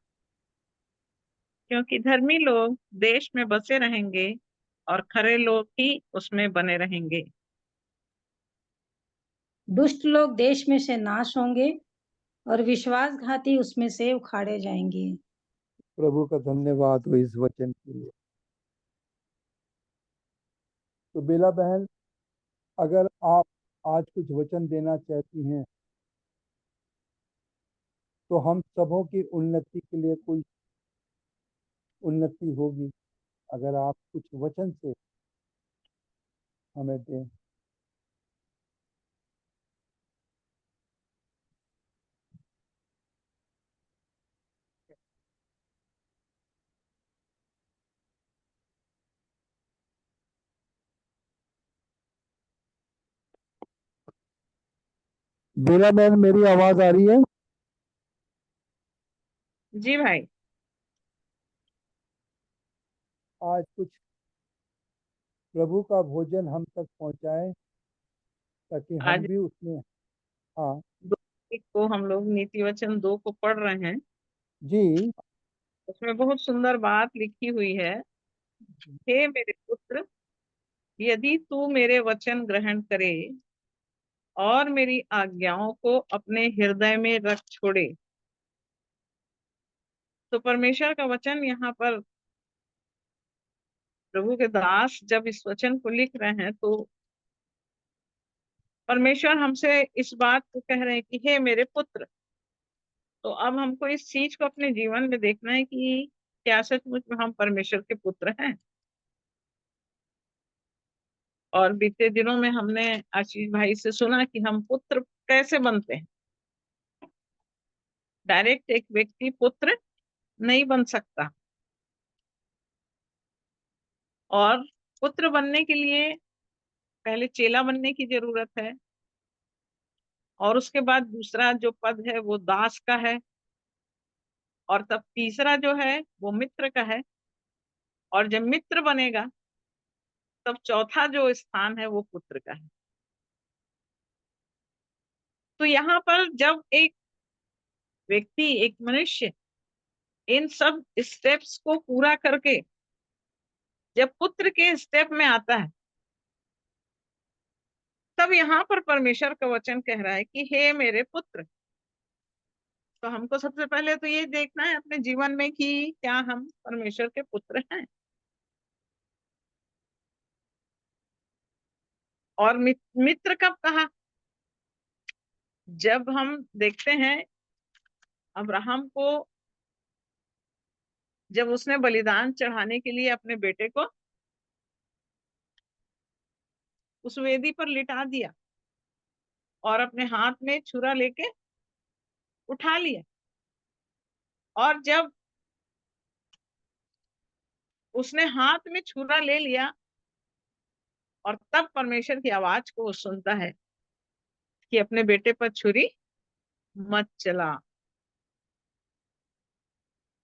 क्योंकि धर्मी लोग देश में बसे रहेंगे और खरे लोग ही उसमें बने रहेंगे। दुष्ट लोग देश में से नाश होंगे और विश्वासघाती उसमें से उखाड़े जाएंगे। प्रभु का धन्यवाद हो इस वचन के लिए। तो बेला बहन, अगर आप आज कुछ वचन देना चाहती हैं तो हम सबों की उन्नति के लिए कोई उन्नति होगी अगर आप कुछ वचन से हमें दें। बेला बहन, मेरी आवाज आ रही है? जी भाई। आज कुछ प्रभु का भोजन हम तक पहुंचाएं ताकि हम आज भी उसमें। हाँ 2 को हम लोग नीति वचन 2 को पढ़ रहे हैं। जी। उसमें बहुत सुंदर बात लिखी हुई है। हे मेरे पुत्र, यदि तू मेरे वचन ग्रहण करे और मेरी आज्ञाओं को अपने हृदय में रख छोड़े। तो परमेश्वर का वचन यहाँ पर प्रभु के दास जब इस वचन को लिख रहे हैं तो परमेश्वर हमसे इस बात को कह रहे हैं कि हे मेरे पुत्र। तो अब हमको इस चीज को अपने जीवन में देखना है कि क्या सचमुच में हम परमेश्वर के पुत्र हैं। और बीते दिनों में हमने आशीष भाई से सुना कि हम पुत्र कैसे बनते हैं। डायरेक्ट एक व्यक्ति पुत्र नहीं बन सकता और पुत्र बनने के लिए पहले चेला बनने की जरूरत है और उसके बाद दूसरा जो पद है वो दास का है और तब तीसरा जो है वो मित्र का है और जब मित्र बनेगा तब चौथा जो स्थान है वो पुत्र का है। तो यहाँ पर जब एक व्यक्ति एक मनुष्य इन सब स्टेप्स को पूरा करके जब पुत्र के स्टेप में आता है तब यहाँ पर परमेश्वर का वचन कह रहा है कि हे मेरे पुत्र। तो हमको सबसे पहले तो ये देखना है अपने जीवन में कि क्या हम परमेश्वर के पुत्र हैं। और मित्र कब कहा? जब हम देखते हैं अब्राहम को जब उसने बलिदान चढ़ाने के लिए अपने बेटे को उस वेदी पर लिटा दिया और अपने हाथ में छुरा लेके उठा लिया और जब उसने हाथ में छुरा ले लिया और तब परमेश्वर की आवाज को वो सुनता है कि अपने बेटे पर छुरी मत चला।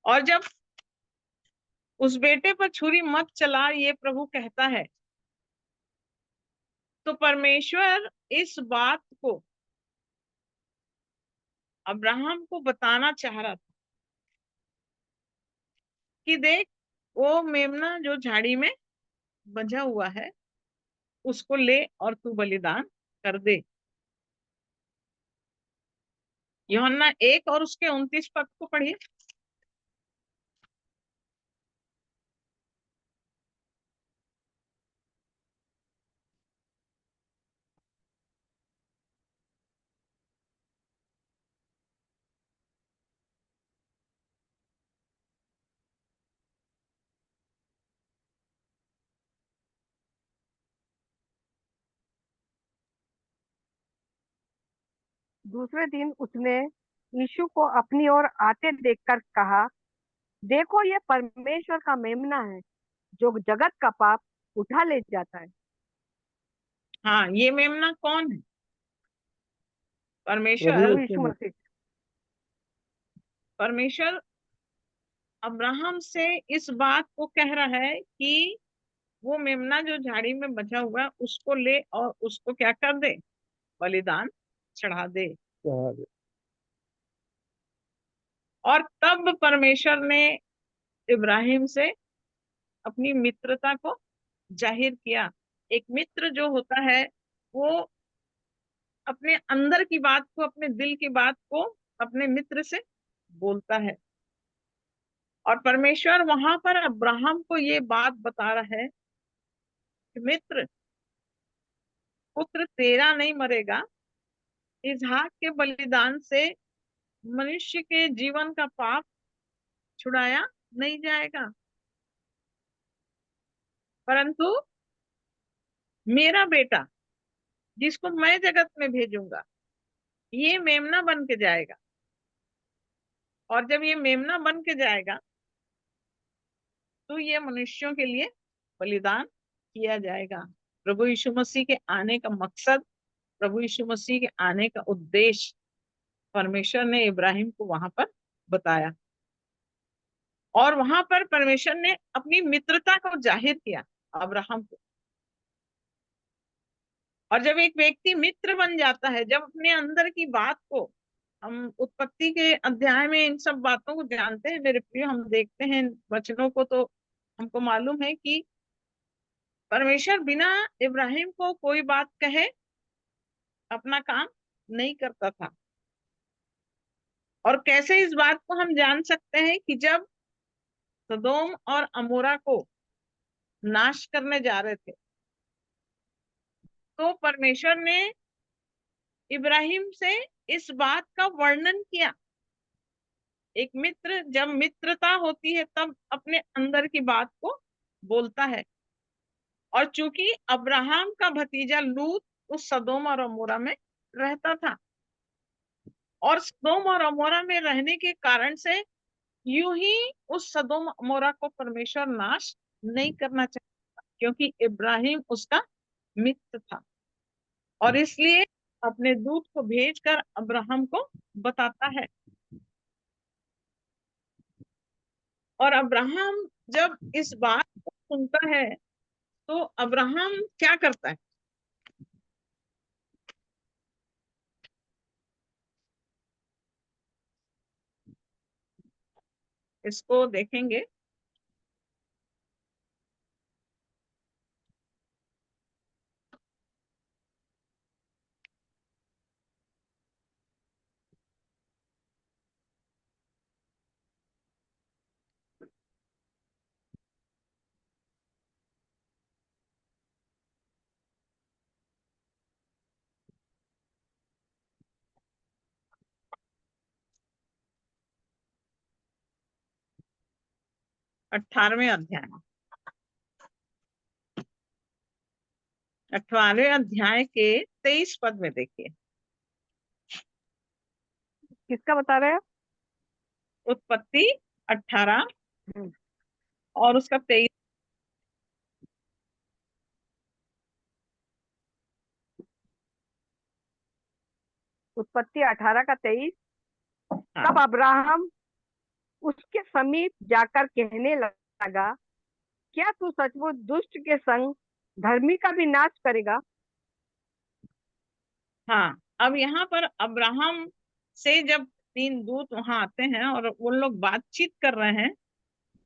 और जब उस बेटे पर छुरी मत चला ये प्रभु कहता है तो परमेश्वर इस बात को अब्राहम को बताना चाह रहा था कि देख वो मेमना जो झाड़ी में बंधा हुआ है उसको ले और तू बलिदान कर दे। यूहन्ना 1 और उसके 29 पद को पढ़िए। दूसरे दिन उसने यीशु को अपनी ओर आते देखकर कहा, देखो ये परमेश्वर का मेमना है जो जगत का पाप उठा ले जाता है। हाँ, ये मेमना कौन है? परमेश्वर। प्रभु यीशु मसीह। परमेश्वर अब्राहम से इस बात को कह रहा है कि वो मेमना जो झाड़ी में बचा हुआ है उसको ले और उसको क्या कर दे? बलिदान चढ़ा दे। और तब परमेश्वर ने इब्राहिम से अपनी मित्रता को जाहिर किया। एक मित्र जो होता है वो अपने अंदर की बात को, अपने दिल की बात को अपने मित्र से बोलता है। और परमेश्वर वहां पर अब्राहम को ये बात बता रहा है कि मित्र, पुत्र तेरा नहीं मरेगा, इसहाक के बलिदान से मनुष्य के जीवन का पाप छुड़ाया नहीं जाएगा, परंतु मेरा बेटा जिसको मैं जगत में भेजूंगा ये मेमना बन के जाएगा। और जब ये मेमना बन के जाएगा तो ये मनुष्यों के लिए बलिदान किया जाएगा। प्रभु यीशु मसीह के आने का मकसद, प्रभु यीशु मसीह के आने का उद्देश्य परमेश्वर ने इब्राहिम को वहां पर बताया। और वहां पर परमेश्वर ने अपनी मित्रता को जाहिर किया अब्राहम को। और जब एक व्यक्ति मित्र बन जाता है, जब अपने अंदर की बात को, हम उत्पत्ति के अध्याय में इन सब बातों को जानते हैं मेरे प्रिय, हम देखते हैं वचनों को तो हमको मालूम है कि परमेश्वर बिना इब्राहिम को कोई बात कहे अपना काम नहीं करता था। और कैसे इस बात को हम जान सकते हैं कि जब सदोम और अमोरा को नाश करने जा रहे थे तो परमेश्वर ने इब्राहिम से इस बात का वर्णन किया। एक मित्र जब मित्रता होती है तब अपने अंदर की बात को बोलता है। और चूंकि अब्राहम का भतीजा लूत उस सदोम और अमोरा में रहता था और सदोम और अमोरा में रहने के कारण से यूं ही उस सदोम अमोरा को परमेश्वर नाश नहीं करना चाहता, क्योंकि इब्राहिम उसका मित्र था। और इसलिए अपने दूत को भेजकर अब्राहम को बताता है। और अब्राहम जब इस बात को सुनता है तो अब्राहम क्या करता है? इसको देखेंगे। अठारहवें अध्याय 18वें अध्याय के 23 पद में देखिए। किसका बता रहे हैं? उत्पत्ति 18 और उसका 23। उत्पत्ति 18 का 23। हाँ, तब अब्राहम उसके समीप जाकर कहने लगा, क्या तू सचमुच दुष्ट के संग धर्मी का भी नाश करेगा? हाँ। अब यहाँ पर अब्राहम से जब 3 दूत वहां आते हैं और उन लोग बातचीत कर रहे हैं,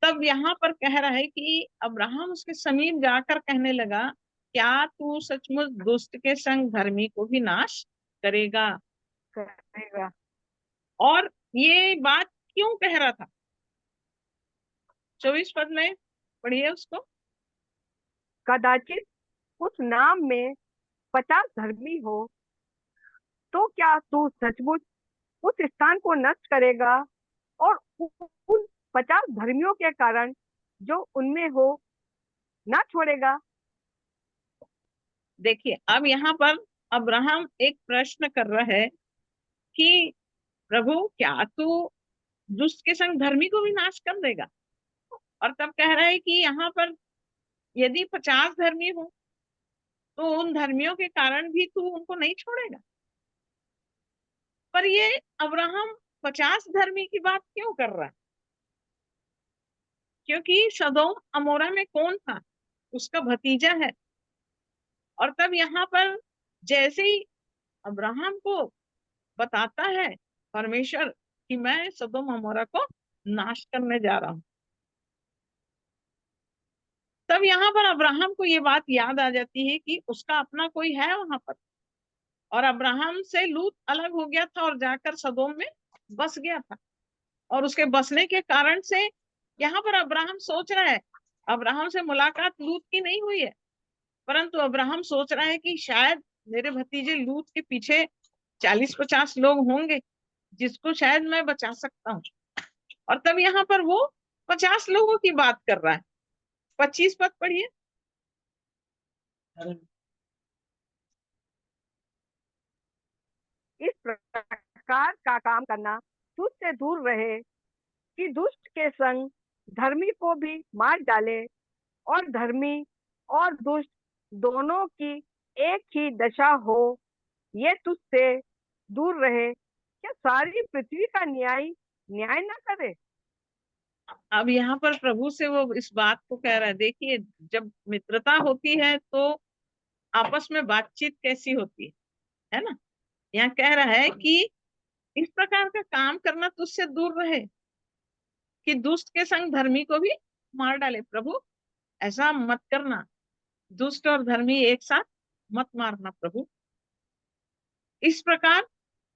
तब यहाँ पर कह रहा है कि अब्राहम उसके समीप जाकर कहने लगा, क्या तू सचमुच दुष्ट के संग धर्मी को भी नाश करेगा? करेगा। और ये बात क्यों कह रहा था? 24 पद में पढ़िए उसको। कदाचित उस नाम में 50 धर्मी हो, तो क्या तू सचमुच उस स्थान को नष्ट करेगा और उन 50 धर्मियों के कारण जो उनमें हो ना छोड़ेगा? देखिए, अब यहाँ पर अब्राहम एक प्रश्न कर रहा है कि प्रभु, क्या तू दुष्ट के संग धर्मी को भी नाश कर देगा? और तब कह रहा है कि यहाँ पर यदि 50 धर्मी हो तो उन धर्मियों के कारण भी तू उनको नहीं छोड़ेगा। पर ये अब्राहम 50 धर्मी की बात क्यों कर रहा है? क्योंकि सदोम अमोरा में कौन था? उसका भतीजा है। और तब यहाँ पर जैसे ही अब्राहम को बताता है परमेश्वर कि मैं सदोम अमोरा को नाश करने जा रहा हूं, तब यहाँ पर अब्राहम को ये बात याद आ जाती है कि उसका अपना कोई है वहां पर, और अब्राहम से लूत अलग हो गया था और जाकर सदोम में बस गया था। और उसके बसने के कारण से यहाँ पर अब्राहम सोच रहा है, अब्राहम से मुलाकात लूत की नहीं हुई है, परंतु अब्राहम सोच रहा है कि शायद मेरे भतीजे लूत के पीछे 40-50 लोग होंगे जिसको शायद मैं बचा सकता हूँ। और तब यहाँ पर वो 50 लोगों की बात कर रहा है। 25 पद पढ़िए। इस प्रकार का काम करना तुझसे दूर रहे कि दुष्ट के संग धर्मी को भी मार डाले, और धर्मी और दुष्ट दोनों की एक ही दशा हो, ये तुझसे दूर रहे। क्या सारी पृथ्वी का न्याय ना करे? अब यहाँ पर प्रभु से वो इस बात को कह रहा है। देखिए, जब मित्रता होती है तो आपस में बातचीत कैसी होती है ना। यहाँ कह रहा है कि इस प्रकार का काम करना तुझसे दूर रहे कि दुष्ट के संग धर्मी को भी मार डाले। प्रभु, ऐसा मत करना, दुष्ट और धर्मी एक साथ मत मारना प्रभु। इस प्रकार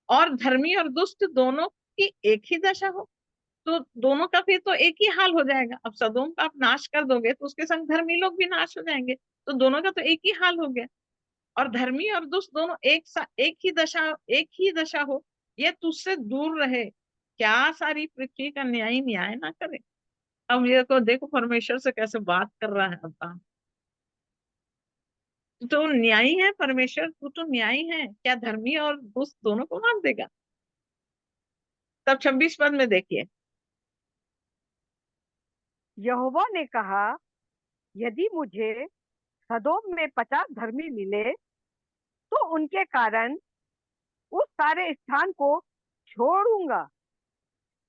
और धर्मी और दुष्ट दोनों की एक ही दशा हो तो दोनों का फिर तो एक ही हाल हो जाएगा। अब सदोम का आप नाश कर दोगे तो उसके संग धर्मी लोग भी नाश हो जाएंगे, तो दोनों का तो एक ही हाल हो गया। और धर्मी और दुष्ट दोनों एक ही दशा हो, ये तुझसे दूर रहे। क्या सारी पृथ्वी का न्याय ना करे? अब ये को देखो परमेश्वर से कैसे बात कर रहा है। अब्राहम, तू तो न्यायी है परमेश्वर, तू तो न्यायी है, क्या धर्मी और दुष्ट दोनों को मार देगा? तब 26 पद में देखिए। यहोवा ने कहा, यदि मुझे सदोम में 50 धर्मी मिले, तो उनके कारण उस सारे स्थान को छोड़ूंगा।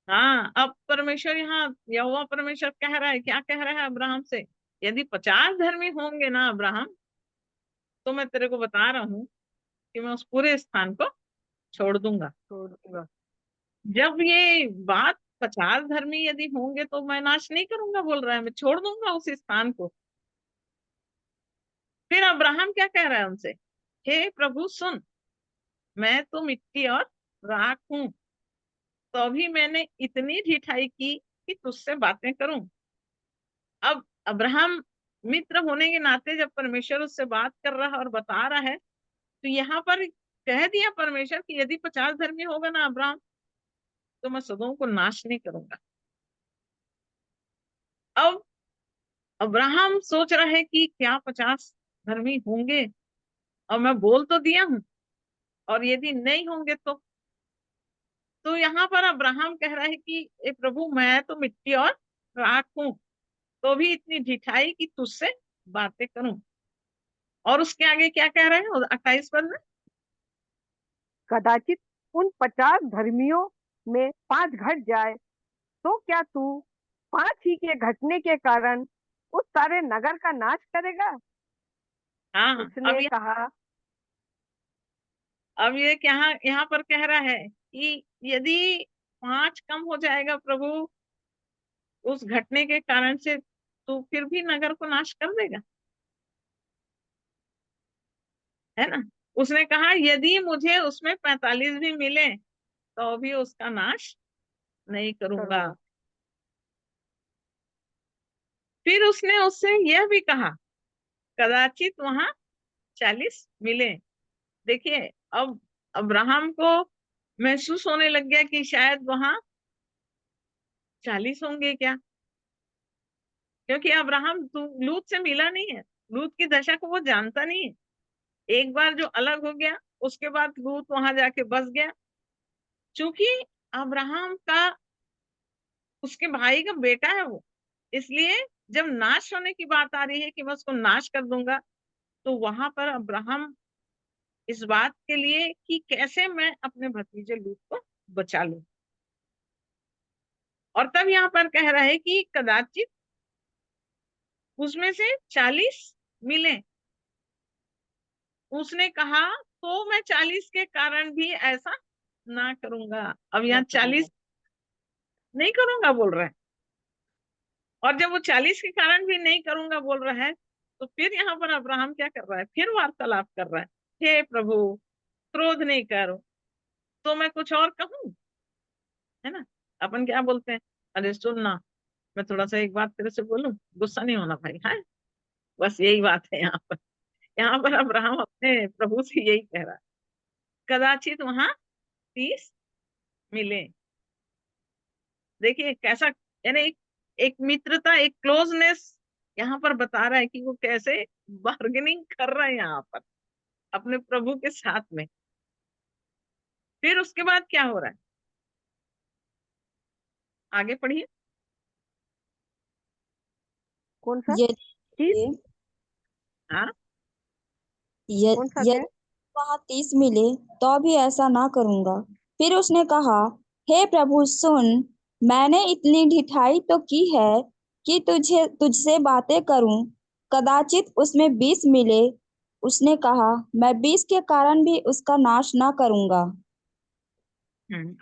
हाँ, अब परमेश्वर यहाँ यहोवा परमेश्वर कह रहा है, क्या कह रहा है अब्राहम से? यदि 50 धर्मी होंगे ना अब्राहम, तो मैं तेरे को बता रहा हूँ कि मैं उस पूरे स्थान को छोड़ दूंगा। जब ये बात 50 धर्मी यदि होंगे तो मैं नाश नहीं करूंगा बोल रहा है, मैं छोड़ दूंगा उस स्थान को। फिर अब्राहम क्या कह रहा है उनसे? हे प्रभु सुन, मैं तो मिट्टी और राख हूं, तो अभी मैंने इतनी ढिठाई की कि तुझसे बातें करूं। अब अब्राहम मित्र होने के नाते जब परमेश्वर उससे बात कर रहा है और बता रहा है, तो यहाँ पर कह दिया परमेश्वर कि यदि 50 धर्मी होगा ना अब्राहम, तो मैं सदोम को नाश नहीं करूंगा। अब अब्राहम सोच रहा है कि क्या 50 धर्मी होंगे, और मैं बोल तो दिया हूं, और यदि नहीं होंगे तो यहाँ पर अब्राहम कह रहा है कि ए प्रभु, मैं तो मिट्टी और राख हूं, तो भी इतनी ढिठाई कि तुझसे बातें करूं। और उसके आगे क्या कह रहे हैं 28 पद में? कदाचित उन 50 धर्मियों में 5 घट जाए, तो क्या तू 5 ही के घटने के कारण उस सारे नगर का नाश करेगा? हाँ, उसने कहा, अब ये क्या यहाँ पर कह रहा है कि यदि 5 कम हो जाएगा प्रभु उस घटने के कारण से, तो फिर भी नगर को नाश कर देगा, है ना। उसने कहा यदि मुझे उसमें 45 भी मिले तो भी उसका नाश नहीं करूंगा। फिर उसने उससे यह भी कहा, कदाचित वहां 40 मिले। देखिए, अब अब्राहम को महसूस होने लग गया कि शायद वहां 40 होंगे क्या, क्योंकि अब्राहम लूत से मिला नहीं है, लूत की दशा को वो जानता नहीं है। एक बार जो अलग हो गया, उसके बाद लूत वहां जाके बस गया। चूंकि अब्राहम का उसके भाई का बेटा है वो, इसलिए जब नाश होने की बात आ रही है कि मैं उसको नाश कर दूंगा, तो वहां पर अब्राहम इस बात के लिए कि कैसे मैं अपने भतीजे लूत को बचा लूं। और तब यहाँ पर कह रहा है कि कदाचित उसमें से 40 मिले। उसने कहा, तो मैं 40 के कारण भी ऐसा ना करूंगा। अब यहाँ 40 नहीं करूंगा बोल रहा है, और जब वो 40 के कारण भी नहीं करूंगा बोल रहा है, तो फिर यहाँ पर अब्राहम क्या कर रहा है, फिर वार्तालाप कर रहा है, हे प्रभु क्रोध नहीं करो, तो मैं कुछ और कहूं, है ना। अपन क्या बोलते हैं, अरे सुन ना, मैं थोड़ा सा एक बात तेरे से बोलूं, गुस्सा नहीं होना भाई, है। बस यही बात है यहाँ पर। यहाँ पर अब्राहम अपने प्रभु से यही कह रहा है, कदाचित वहां 30 मिले। देखिए कैसा, यानी एक मित्रता, एक क्लोजनेस यहाँ पर बता रहा है कि वो कैसे बार्गेनिंग कर रहा है यहाँ पर अपने प्रभु के साथ में। फिर उसके बाद क्या हो रहा है, आगे पढ़िए। कौन सा यदि चीज? हाँ, कौन सा यदि थे? वहां 30 मिले तो भी ऐसा ना करूंगा। फिर उसने कहा, हे प्रभु सुन, मैंने इतनी ढिठाई तो की है कि तुझसे बातें करूं। कदाचित उसमें 20 मिले। उसने कहा, मैं 20 के कारण भी उसका नाश ना करूंगा।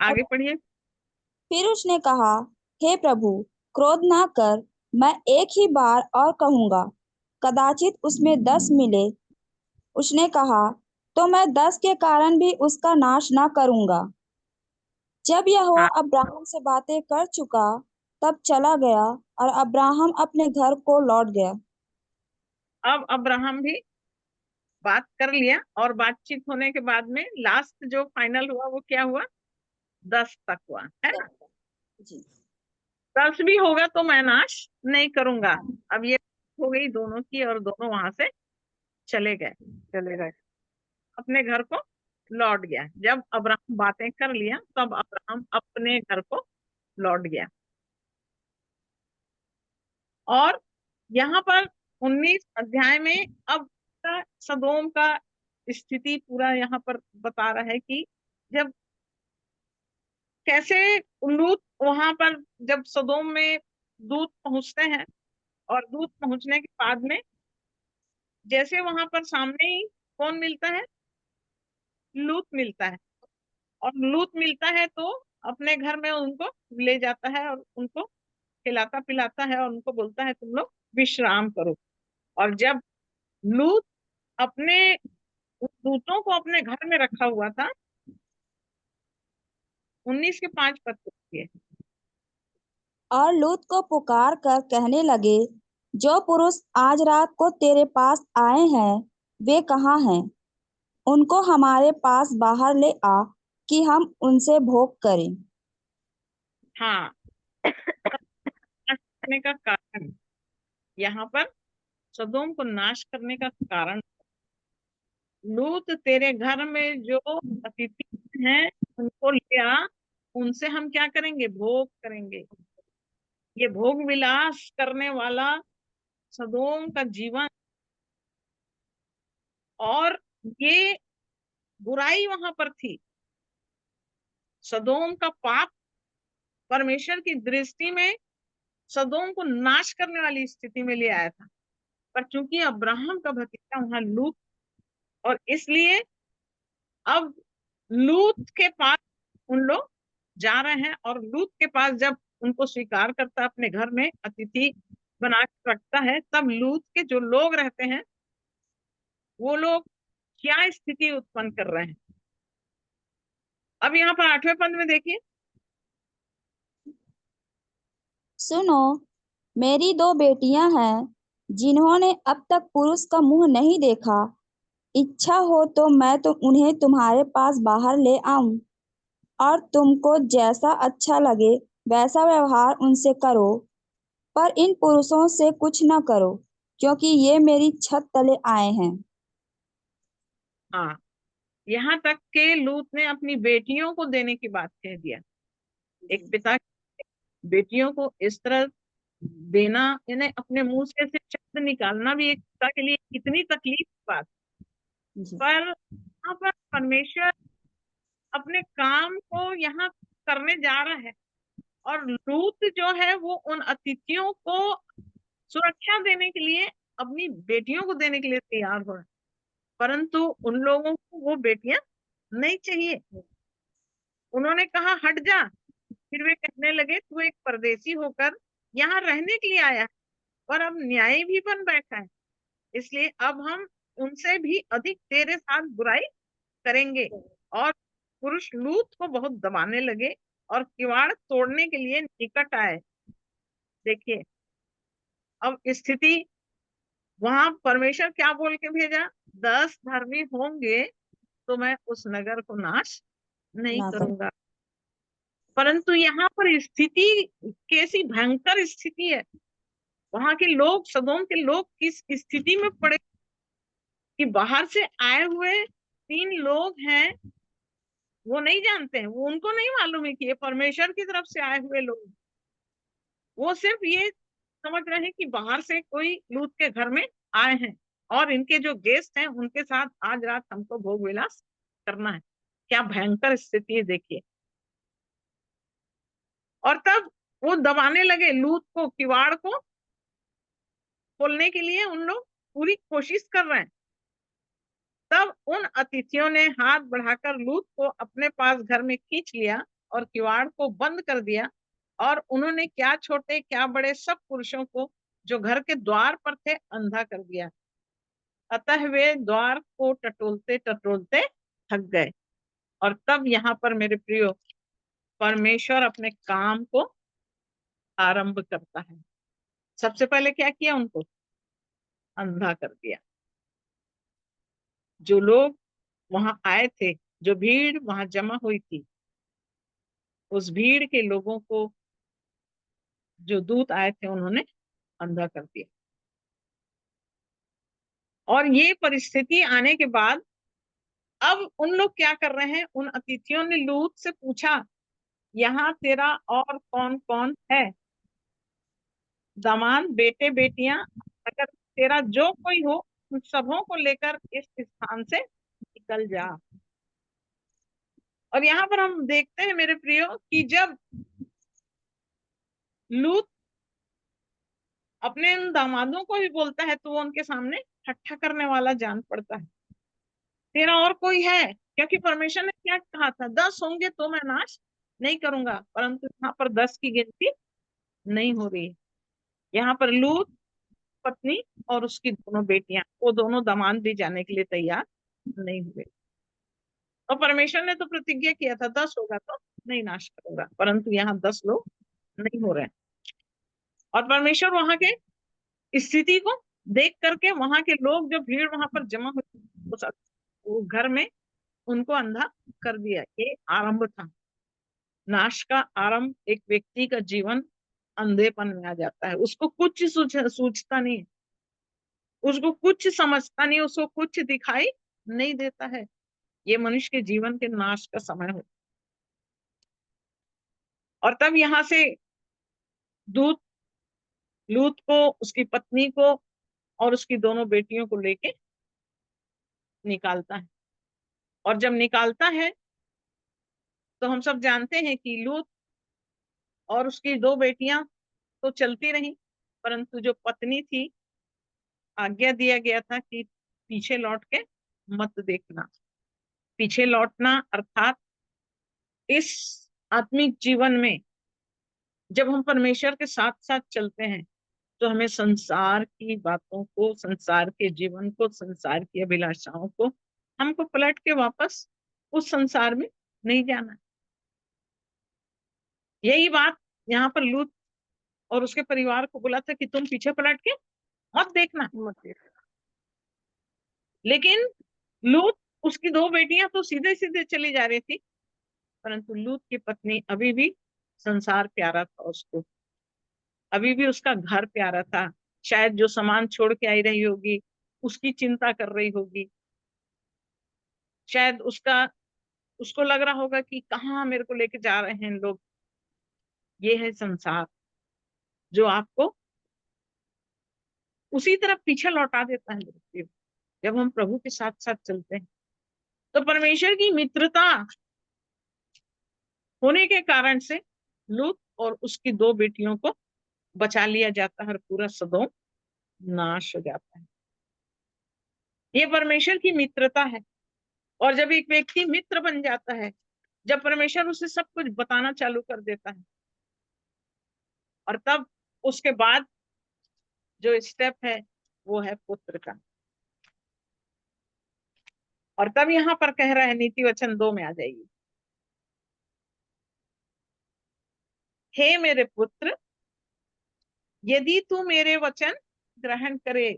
आगे पढ़िए। फिर उसने कहा, हे प्रभु क्रोध ना कर, मैं एक ही बार और कहूंगा, कदाचित उसमें 10 मिले। उसने कहा, तो मैं 10 के कारण भी उसका नाश ना करूंगा। जब यहोवा हाँ, अब्राहम से बातें कर चुका, तब चला गया और अब्राहम अपने घर को लौट गया। अब अब्राहम भी बात कर लिया, और बातचीत होने के बाद में लास्ट जो फाइनल हुआ वो क्या हुआ, 10 तक हुआ, है ना। जी 10 भी होगा तो मैं नाश नहीं करूंगा। अब ये हो गई दोनों की, और दोनों वहां से चले गए, चले गए। अपने घर को लौट गया। जब अब्राहम बातें कर लिया, तब अब्राहम अपने घर को लौट गया। और यहाँ पर 19 अध्याय में अब सदोम का स्थिति पूरा यहाँ पर बता रहा है कि जब कैसे लूत वहां पर, जब सदोम में दूत पहुंचते हैं, और दूत पहुंचने के बाद में जैसे वहां पर सामने ही कौन मिलता है, लूत मिलता है। और लूत मिलता है तो अपने घर में उनको ले जाता है, और उनको खिलाता पिलाता है, और उनको बोलता है तुम लोग विश्राम करो। और जब लूत अपने उन दूतों को अपने घर में रखा हुआ था, 19 के 5 पद पे, और लूत को पुकार कर कहने लगे, जो पुरुष आज रात को तेरे पास आए हैं वे कहाँ हैं? उनको हमारे पास बाहर ले आ कि हम उनसे भोग करें। हाँ, नाश करने का कारण, यहाँ पर सदोम को नाश करने का कारण, लूत तेरे घर में जो अतिथि हैं उनको ले आ, उनसे हम क्या करेंगे, भोग करेंगे। ये भोग विलास करने वाला सदोम का जीवन, और ये बुराई वहां पर थी। सदोम का पाप परमेश्वर की दृष्टि में सदोम को नाश करने वाली स्थिति में ले आया था। पर चूंकि अब्राहम का भतीजा वहां लूत, और इसलिए अब लूत के पास उन लोग जा रहे हैं, और लूत के पास जब उनको स्वीकार करता है, अपने घर में अतिथि बना के रखता है, तब लूत के जो लोग रहते हैं वो लोग क्या स्थिति उत्पन्न कर रहे हैं। अब यहाँ पर 8वें पद में देखिए, सुनो, मेरी 2 बेटियां हैं जिन्होंने अब तक पुरुष का मुंह नहीं देखा। इच्छा हो तो मैं तो उन्हें तुम्हारे पास बाहर ले आऊं और तुमको जैसा अच्छा लगे वैसा व्यवहार उनसे करो, पर इन पुरुषों से कुछ न करो, क्योंकि ये मेरी छत तले आए हैं। हाँ, यहाँ तक के लूत ने अपनी बेटियों को देने की बात कह दिया। एक पिता बेटियों को इस तरह देना, यानी अपने मुंह से शब्द निकालना भी एक पिता के लिए कितनी तकलीफ की बात। पर यहाँ पर परमेश्वर अपने काम को यहाँ करने जा रहा है, और लूत जो है वो उन अतिथियों को सुरक्षा देने के लिए अपनी बेटियों को देने के लिए तैयार हो रहा है, परंतु उन लोगों को वो बेटियां नहीं चाहिए। उन्होंने कहा हट जा। फिर वे कहने लगे तू एक परदेसी होकर यहाँ रहने के लिए आया है, और अब न्याय भी बन बैठा है, इसलिए अब हम उनसे भी अधिक तेरे साथ बुराई करेंगे। और पुरुष लूत को बहुत दबाने लगे और किवाड़ तोड़ने के लिए निकट आए। देखिए अब स्थिति, वहां परमेश्वर क्या बोल के भेजा, 10 धर्मी होंगे तो मैं उस नगर को नाश नहीं करूंगा। परंतु यहाँ पर स्थिति कैसी भयंकर स्थिति है। वहां के लोग, सदोम के लोग किस स्थिति में पड़े कि बाहर से आए हुए 3 लोग हैं, वो नहीं जानते हैं, वो उनको नहीं मालूम है कि ये परमेश्वर की तरफ से आए हुए लोग। वो सिर्फ ये समझ रहे हैं कि बाहर से कोई लूत के घर में आए हैं और इनके जो गेस्ट हैं उनके साथ आज रात हमको भोग विलास करना है। क्या भयंकर स्थिति है देखिए। और तब वो दबाने लगे लूत को, किवाड़ को खोलने के लिए उन लोग पूरी कोशिश कर रहे हैं। तब उन अतिथियों ने हाथ बढ़ाकर लूत को अपने पास घर में खींच लिया और किवाड़ को बंद कर दिया, और उन्होंने क्या छोटे क्या बड़े सब पुरुषों को जो घर के द्वार पर थे अंधा कर दिया। अतः वे द्वार को टटोलते टटोलते थक गए। और तब यहाँ पर मेरे प्रियो, परमेश्वर अपने काम को आरंभ करता है। सबसे पहले क्या किया, उनको अंधा कर दिया। जो लोग वहां आए थे, जो भीड़ वहां जमा हुई थी, उस भीड़ के लोगों को जो दूत आए थे उन्होंने अंधा कर दिया। और ये परिस्थिति आने के बाद अब उन लोग क्या कर रहे हैं, उन अतिथियों ने लूत से पूछा यहाँ तेरा और कौन कौन है, दामाद बेटे बेटियां, अगर तेरा जो कोई हो उन सबों को लेकर इस स्थान से निकल जा। और यहाँ पर हम देखते हैं मेरे प्रियो कि जब लूत अपने उन दामादों को भी बोलता है तो वो उनके सामने ठट्ठा करने वाला जान पड़ता है। तेरा और कोई है, क्योंकि परमेश्वर ने क्या कहा था, 10 होंगे तो मैं नाश नहीं करूंगा, परंतु यहाँ पर 10 की गिनती नहीं हो रही है। यहाँ पर लूत पत्नी और उसकी दोनों बेटियां, वो दोनों दामाद भी जाने के लिए तैयार नहीं हुए। और परमेश्वर ने तो प्रतिज्ञा किया था 10 होगा तो नहीं नाश करूंगा, परंतु यहाँ 10 लोग नहीं हो रहे हैं। और परमेश्वर वहां के स्थिति को देख करके वहां के लोग, जो भीड़ वहां पर जमा हुई उस वो घर में, उनको अंधा कर दिया। ये आरंभ था नाश का। आरंभ एक व्यक्ति का जीवन अंधेपन में आ जाता है, उसको कुछ सूझता नहीं, उसको कुछ समझता नहीं, उसको कुछ दिखाई नहीं देता है। ये मनुष्य के जीवन के नाश का समय हो। और तब यहाँ से दूत लूत को, उसकी पत्नी को और उसकी दोनों बेटियों को लेके निकालता है। और जब निकालता है तो हम सब जानते हैं कि लूत और उसकी 2 बेटियां तो चलती रही, परंतु जो पत्नी थी, आज्ञा दिया गया था कि पीछे लौट के मत देखना। पीछे लौटना अर्थात इस आत्मिक जीवन में जब हम परमेश्वर के साथ साथ चलते हैं तो हमें संसार की बातों को, संसार के जीवन को, संसार की अभिलाषाओं को हमको पलट के वापस उस संसार में नहीं जाना। यही बात यहाँ पर लूत और उसके परिवार को बोला था कि तुम पीछे पलट के मत देखना। लेकिन लूत, उसकी 2 बेटियां तो सीधे सीधे चली जा रही थी, परंतु लूत की पत्नी अभी भी संसार प्यारा था उसको, अभी भी उसका घर प्यारा था। शायद जो सामान छोड़ के आई रही होगी उसकी चिंता कर रही होगी, शायद उसको लग रहा होगा कि कहाँ मेरे को लेके जा रहे हैं लोग। ये है संसार जो आपको उसी तरफ पीछे लौटा देता है जब हम प्रभु के साथ साथ चलते हैं। तो परमेश्वर की मित्रता होने के कारण से लूत और उसकी 2 बेटियों को बचा लिया जाता है और पूरा सदोम नाश हो जाता है। ये परमेश्वर की मित्रता है। और जब एक व्यक्ति मित्र बन जाता है, जब परमेश्वर उसे सब कुछ बताना चालू कर देता है, और तब उसके बाद जो स्टेप है वो है पुत्र का। और तब यहाँ पर कह रहा है, नीति वचन 2 में आ जाइए, हे मेरे पुत्र, यदि तू मेरे वचन ग्रहण करे।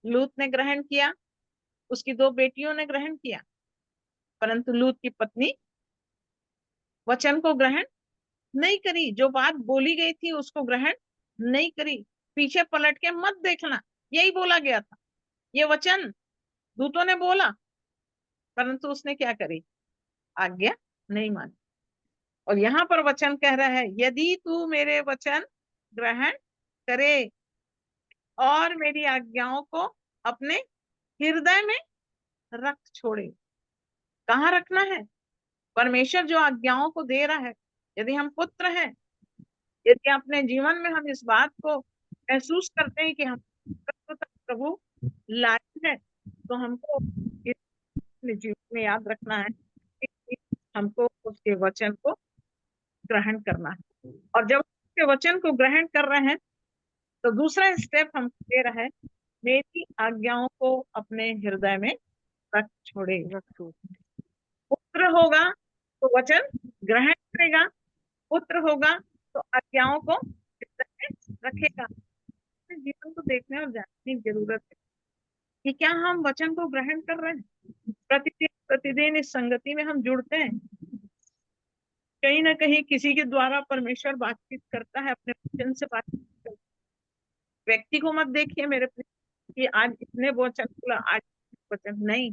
लूत ने ग्रहण किया, उसकी 2 बेटियों ने ग्रहण किया, परंतु लूत की पत्नी वचन को ग्रहण नहीं करी। जो बात बोली गई थी उसको ग्रहण नहीं करी। पीछे पलट के मत देखना, यही बोला गया था, ये वचन दूतों ने बोला, परंतु उसने क्या करी? आज्ञा नहीं मानी। और यहाँ पर वचन कह रहा है, यदि तू मेरे वचन ग्रहण करे और मेरी आज्ञाओं को अपने हृदय में रख छोड़े। कहाँ रखना है? परमेश्वर जो आज्ञाओं को दे रहा है, यदि हम पुत्र हैं, यदि अपने जीवन में हम इस बात को महसूस करते हैं कि हम प्रभु लायक है, तो हमको अपने जीवन में याद रखना है कि हमको उसके वचन को ग्रहण करना है। और जब उसके वचन को ग्रहण कर रहे हैं तो दूसरा स्टेप हम दे रहा है, मेरी आज्ञाओं को अपने हृदय में रख छोड़े। पुत्र होगा तो वचन ग्रहण करेगा, पुत्र होगा तो आज्ञाओं को हृदय में रखेगा। जीवन को देखने और जानने की जरूरत है कि क्या हम वचन को ग्रहण कर रहे हैं। प्रतिदिन इस संगति में हम जुड़ते हैं, कहीं ना कहीं किसी के द्वारा परमेश्वर बातचीत करता है, अपने वचन से बातचीत करता है। व्यक्ति को मत देखिए मेरे कि आज इतने वचन बोला, आज वचन नहीं,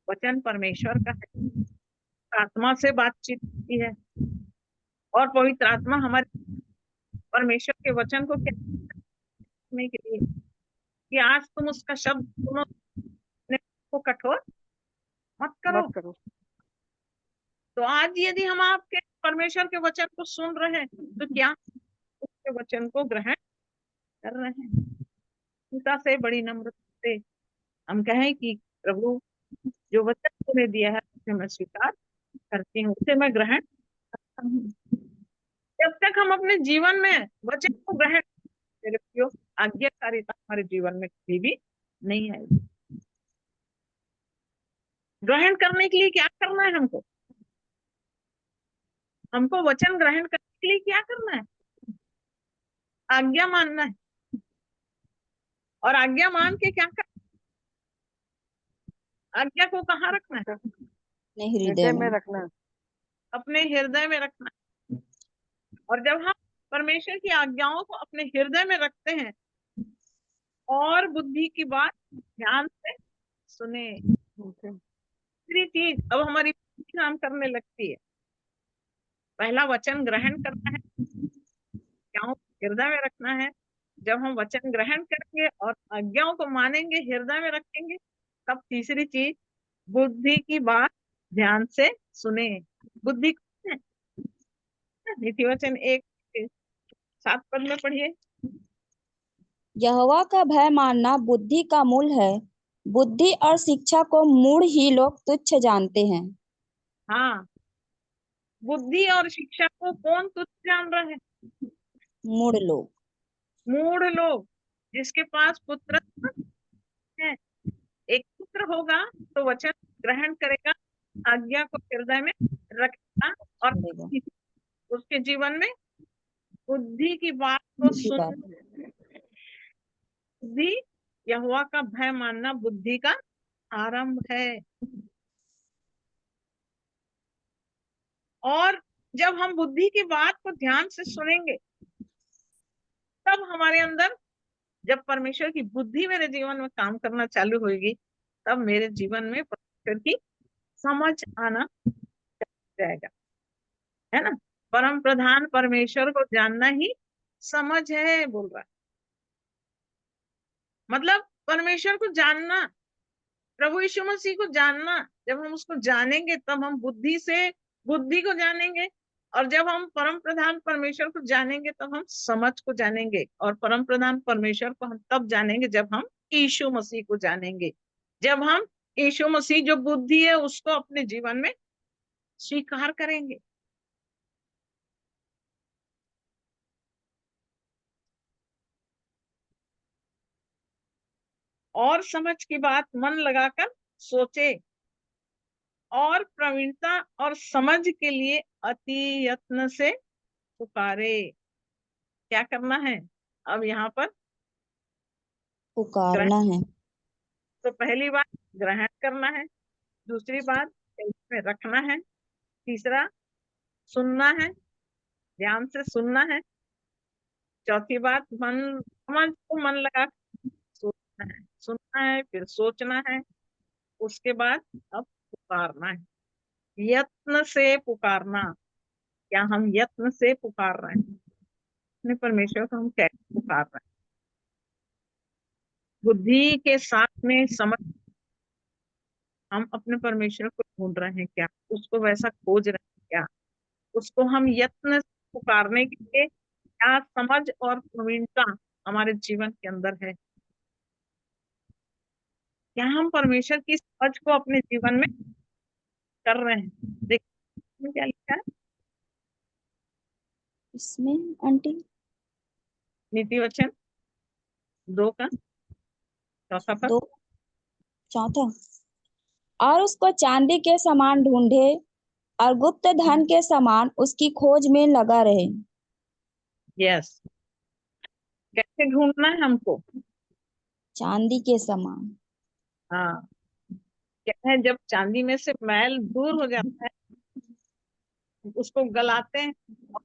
वचन परमेश्वर का है, आत्मा से बातचीत की है। और पवित्र आत्मा हमारे परमेश्वर के वचन को क्या करने के लिए कि आज तुम उसका शब्द सुनो, अपने को कठोर मत करो। तो आज यदि हम आपके परमेश्वर के वचन को सुन रहे हैं तो क्या उसके वचन को ग्रहण कर रहे हैं? पिता से बड़ी नम्रता से हम कहें कि प्रभु जो वचन तुम्हें दिया है उसे मैं स्वीकार करती हूँ, उसे मैं ग्रहण करता हूँ। जब तक हम अपने जीवन में वचन को ग्रहण मेरे प्रियो, आज्ञाकारिता हमारे जीवन में कभी भी नहीं आएगी। ग्रहण करने के लिए क्या करना है? हमको वचन ग्रहण करने के लिए क्या करना है? आज्ञा मानना है। और आज्ञा मान के क्या करना? आज्ञा को कहाँ रखना है? हृदय में रखना है, अपने हृदय में रखना है। और जब हम परमेश्वर की आज्ञाओं को अपने हृदय में रखते हैं और बुद्धि की बात ध्यान से सुने, दूसरी चीज अब हमारी काम करने लगती है। पहला वचन ग्रहण करना है, आज्ञाओं को हृदय में रखना है। जब हम वचन ग्रहण करेंगे और आज्ञाओं को मानेंगे, हृदय में रखेंगे, तब तीसरी चीज बुद्धि की बात ध्यान से सुने। बुद्धि कौन है? नीति वचन 1:7 में पढ़िए। यहोवा का भय मानना बुद्धि का मूल है। बुद्धि और शिक्षा को मूढ़ ही लोग तुच्छ जानते हैं। हाँ, बुद्धि और शिक्षा को कौन तुच्छ जान रहा है? मूढ़ लोग। मूढ़ लोग, जिसके पास पुत्र है। एक पुत्र होगा तो वचन ग्रहण करेगा, आज्ञा को हृदय में रखना और पड़ेगा। उसके जीवन में बुद्धि की बात को बुद्धि सुन, बात बुद्धि यहोवा का भय मानना बुद्धि का आरंभ है। और जब हम बुद्धि की बात को ध्यान से सुनेंगे तब हमारे अंदर, जब परमेश्वर की बुद्धि मेरे जीवन में काम करना चालू होगी तब मेरे जीवन में परमेश्वर की समझ आना जाएगा, है ना। परम प्रधान परमेश्वर को जानना ही समझ है, बोल रहा है। मतलब परमेश्वर को जानना, प्रभु यीशु मसीह को जानना, जब हम उसको जानेंगे तब हम बुद्धि से बुद्धि को जानेंगे, और जब हम परम प्रधान परमेश्वर को जानेंगे तब हम समझ को जानेंगे, और परम प्रधान परमेश्वर को हम तब जानेंगे जब हम यीशु मसीह को जानेंगे, जब हम यीशु मसीह जो बुद्धि है उसको अपने जीवन में स्वीकार करेंगे। और समझ की बात मन लगाकर सोचे, और प्रवीणता और समझ के लिए अति यत्न से पुकारे। क्या करना है अब यहाँ पर? पुकारना है। तो पहली बात ग्रहण करना है, दूसरी बात इसमें रखना है, तीसरा सुनना है, ध्यान से सुनना है, चौथी बात मन समझ को मन लगा सोचना है, सुनना है फिर सोचना है, उसके बाद अब पुकारना है, यत्न से पुकारना। क्या हम यत्न से पुकार रहे हैं अपने परमेश्वर को? हम कैसे पुकार रहे हैं? बुद्धि के साथ में समझ, हम अपने परमेश्वर को ढूंढ रहे हैं क्या? उसको वैसा खोज रहे हैं क्या? उसको हम यत्न से पुकारने के लिए क्या समझ और प्रवीणता हमारे जीवन के अंदर है? क्या हम परमेश्वर की समझ को अपने जीवन में कर रहे हैं? देखिए क्या लिखा है इसमें आंटी नीति वचन 2 का चौथा पद। 2 चौथा, और उसको चांदी के समान ढूंढे और गुप्त धन के समान उसकी खोज में लगा रहे। यस, कैसे ढूंढना है हमको? चांदी के समान। हाँ, क्या है, जब चांदी में से मैल दूर हो जाता है, उसको गलाते हैं और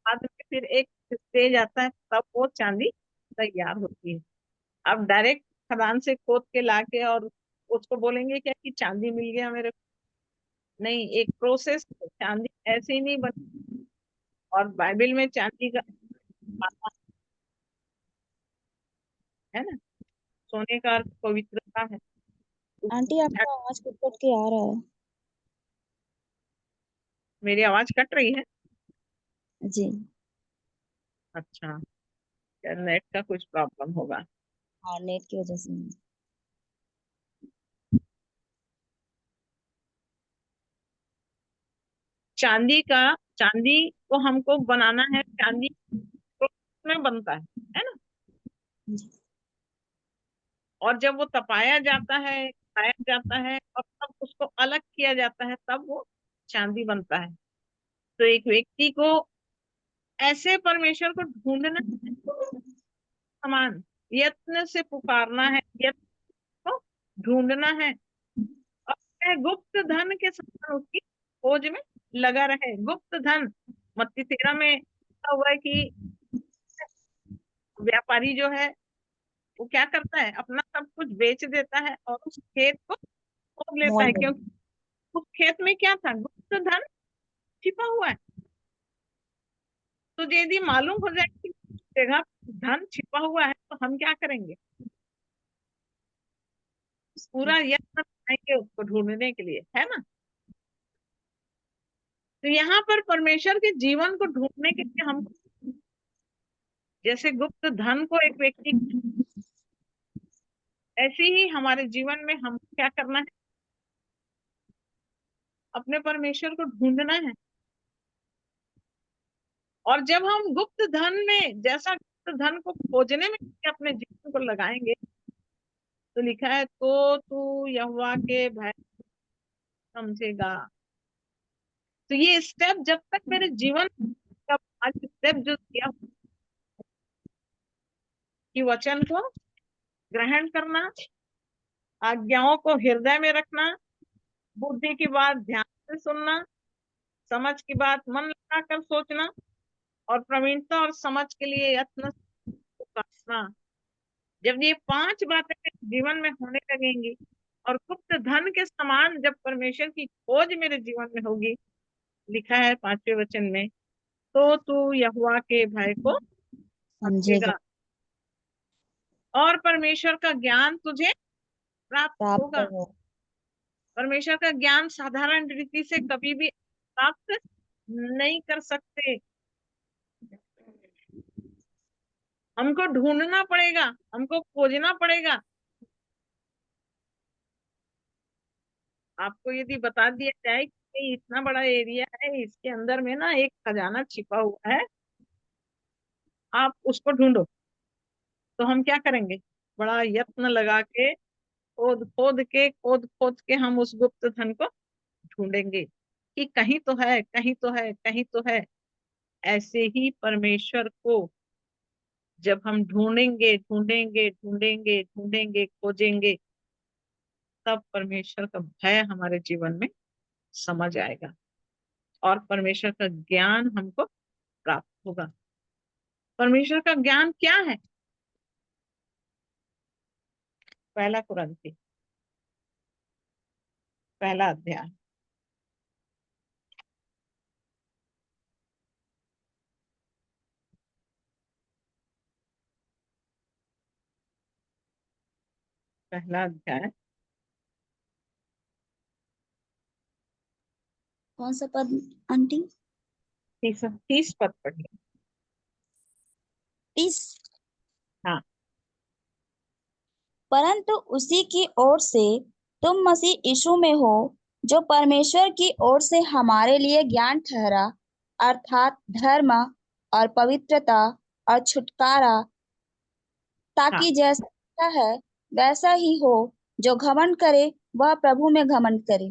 बाद में फिर एक स्टेज आता है, तब वो चांदी तैयार होती है। अब डायरेक्ट खदान से खोद के लाके और उसको बोलेंगे क्या कि चांदी मिल गया मेरे को? नहीं, एक प्रोसेस, चांदी ऐसे ही नहीं बनी। और बाइबल में चांदी का है ना, सोने का अर्थ पवित्रता है। आंटी आपका आवाज कट कट के आ रहा है। मेरी आवाज कट रही है? जी। अच्छा, नेट का कुछ प्रॉब्लम होगा। हाँ, नेट की वजह से। चांदी को हमको बनाना है, चांदी में बनता है ना। जी। और जब वो तपाया जाता है, खाया जाता है और तब उसको अलग किया जाता है, तब वो चांदी बनता है। तो एक व्यक्ति को ऐसे परमेश्वर को ढूंढना है, समान यत्न से पुकारना है, यत्न को ढूंढना है, और वह गुप्त धन के समान उसकी खोज में लगा रहे। गुप्त धन, मत्ती 13 में लिखा हुआ है कि व्यापारी जो है वो क्या करता है, अपना सब कुछ बेच देता है और उस खेत को खोद लेता है, मोल में। क्योंकि उस खेत में क्या था? गुप्त धन छिपा हुआ है। तो यदि मालूम हो जाए कि जगह धन छिपा हुआ है तो हम क्या करेंगे? पूरा यत्न करेंगे उसको ढूंढने के लिए, है ना। तो यहाँ पर परमेश्वर के जीवन को ढूंढने के लिए हम, जैसे गुप्त धन को एक व्यक्ति, ऐसे ही हमारे जीवन में हम क्या करना है? अपने परमेश्वर को ढूंढना है। और जब हम गुप्त धन में, जैसा गुप्त धन को खोजने में अपने जीवन को लगाएंगे, तो लिखा है तो तू यहोवा के भय समझेगा। तो ये स्टेप जब तक मेरे जीवन का 5 स्टेप जो दिया कि वचन को ग्रहण करना, आज्ञाओं को हृदय में रखना, बुद्धि की बात ध्यान से सुनना, समझ की बात मन लगाकर सोचना, और प्रवीणता और समझ के लिए यत्न करना। जब ये 5 बातें मेरे जीवन में होने लगेंगी और गुप्त धन के समान जब परमेश्वर की खोज मेरे जीवन में होगी, लिखा है 5वें वचन में, तो तू यहोवा के भय को समझेगा, समझेगा और परमेश्वर का ज्ञान तुझे प्राप्त प्राप्त होगा। हो। परमेश्वर का ज्ञान साधारण रीति से कभी भी प्राप्त नहीं कर सकते। हमको ढूंढना पड़ेगा, हमको खोजना पड़ेगा। आपको यदि बता दिया जाए कि इतना बड़ा एरिया है, इसके अंदर में ना एक खजाना छिपा हुआ है, आप उसको ढूंढो, तो हम क्या करेंगे? बड़ा यत्न लगा के खोद खोद के हम उस गुप्त धन को ढूंढेंगे कि कहीं तो है, कहीं तो है, कहीं तो है। ऐसे ही परमेश्वर को जब हम ढूंढेंगे ढूंढेंगे ढूंढेंगे ढूंढेंगे, खोजेंगे, तब परमेश्वर का भय हमारे जीवन में समझ आएगा और परमेश्वर का ज्ञान हमको प्राप्त होगा। परमेश्वर का ज्ञान क्या है? पहला कुरिन्थी पहला अध्याय, पहला अध्याय कौन सा पद आंटी? 30 पद पढ़िए। 30। हाँ, परंतु उसी की ओर से तुम मसीह यीशु में हो, जो परमेश्वर की ओर से हमारे लिए ज्ञान ठहरा, अर्थात धर्म और पवित्रता और छुटकारा, हाँ। ताकि जैसा है वैसा ही हो, जो घमंड करे वह प्रभु में घमंड करे।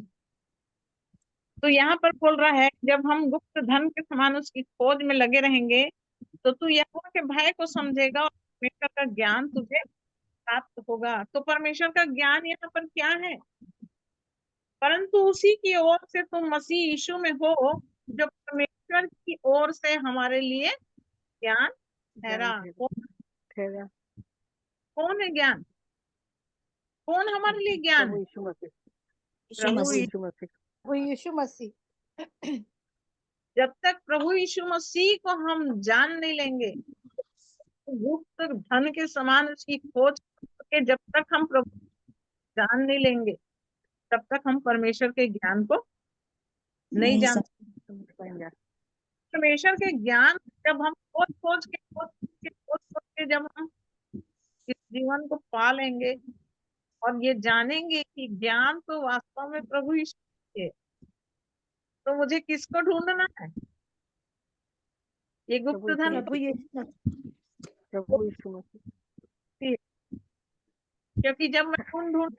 तो यहाँ पर बोल रहा है, जब हम गुप्त धन के समान उसकी खोज में लगे रहेंगे, तो तू यहोवा के भय को समझेगा और परमेश्वर का ज्ञान तुझे प्राप्त होगा। तो परमेश्वर का ज्ञान यहाँ पर क्या है? परंतु उसी की ओर से तुम मसीह यीशु में हो, जो परमेश्वर की ओर से हमारे लिए ज्ञान ठहरा। ठहरा कौन है ज्ञान? कौन हमारे लिए ज्ञान प्रभु है? यीशु मसीह, यीशु प्रभु मसीह। यीशु मसीह। वो यीशु मसीह। जब तक प्रभु यीशु मसीह को हम जान नहीं लेंगे, गुप्त धन के समान उसकी खोज करके जब तक हम प्रभु जान नहीं लेंगे, तब तक हम परमेश्वर के ज्ञान को नहीं जान सकते। समझ पाएंगे। परमेश्वर के ज्ञान जब हम खोज के जब हम इस जीवन को पा लेंगे और ये जानेंगे कि ज्ञान तो वास्तव में प्रभु यीशु है, तो मुझे किसको ढूंढना है? ये गुप्त धन प्रभु यीशु मसीह। प्रभु यीशु मसीह। क्योंकि जब मैं ढूंढ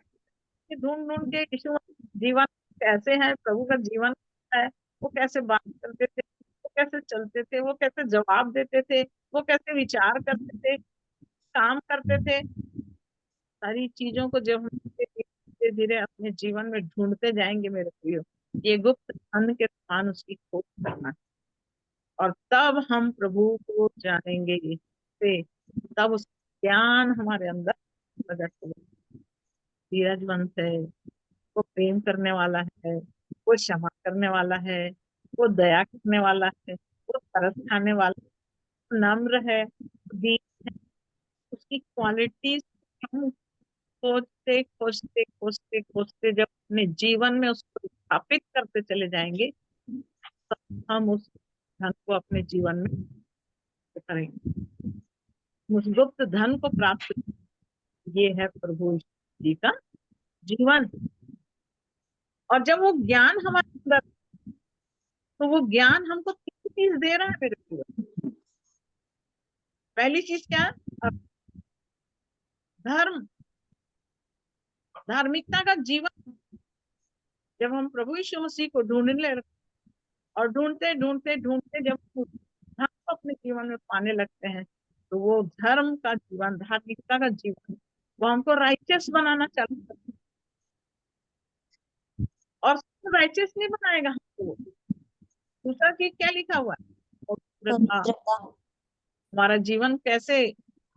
ढूंढ के यीशु जीवन कैसे है, प्रभु का जीवन है, वो कैसे बात करते थे, वो कैसे चलते थे, वो कैसे जवाब देते थे, वो कैसे विचार करते थे, काम करते थे, सारी चीजों को जब हम धीरे धीरे अपने जीवन में ढूंढते जाएंगे मेरे प्रियो, ये गुप्त धन के समान उसकी खोज करना है। और तब हम प्रभु को जानेंगे से, तब उस ज्ञान हमारे अंदर प्रकट होगा। धीरजवंत है, वो प्रेम करने वाला है, वो क्षमा करने वाला है, वो दया करने वाला है, वो तरस खाने वाला है, नम्र है, दीन है। उसकी क्वालिटीज हम खोजते खोजते खोजते खोजते जब अपने जीवन में उसको स्थापित करते चले जाएंगे, तब हम उस धन को अपने जीवन में करेंगे, उस गुप्त धन को प्राप्त। ये है प्रभु जी का जीवन। और जब वो ज्ञान हमारे अंदर, तो वो ज्ञान हमको कितनी चीज दे रहा है मेरे को? पहली चीज क्या है? धर्म, धार्मिकता का जीवन। जब हम प्रभु यीशु मसीह को ढूंढने और ढूंढते ढूंढते ढूंढते जब धर्म को अपने जीवन में पाने लगते हैं, तो वो धर्म का जीवन, धार्मिकता का जीवन, वो हमको राइचियस बनाना चालू करता है। और राइचियस नहीं बनाएगा हमको, दूसरा चीज क्या लिखा हुआ है, पवित्रता। हमारा जीवन कैसे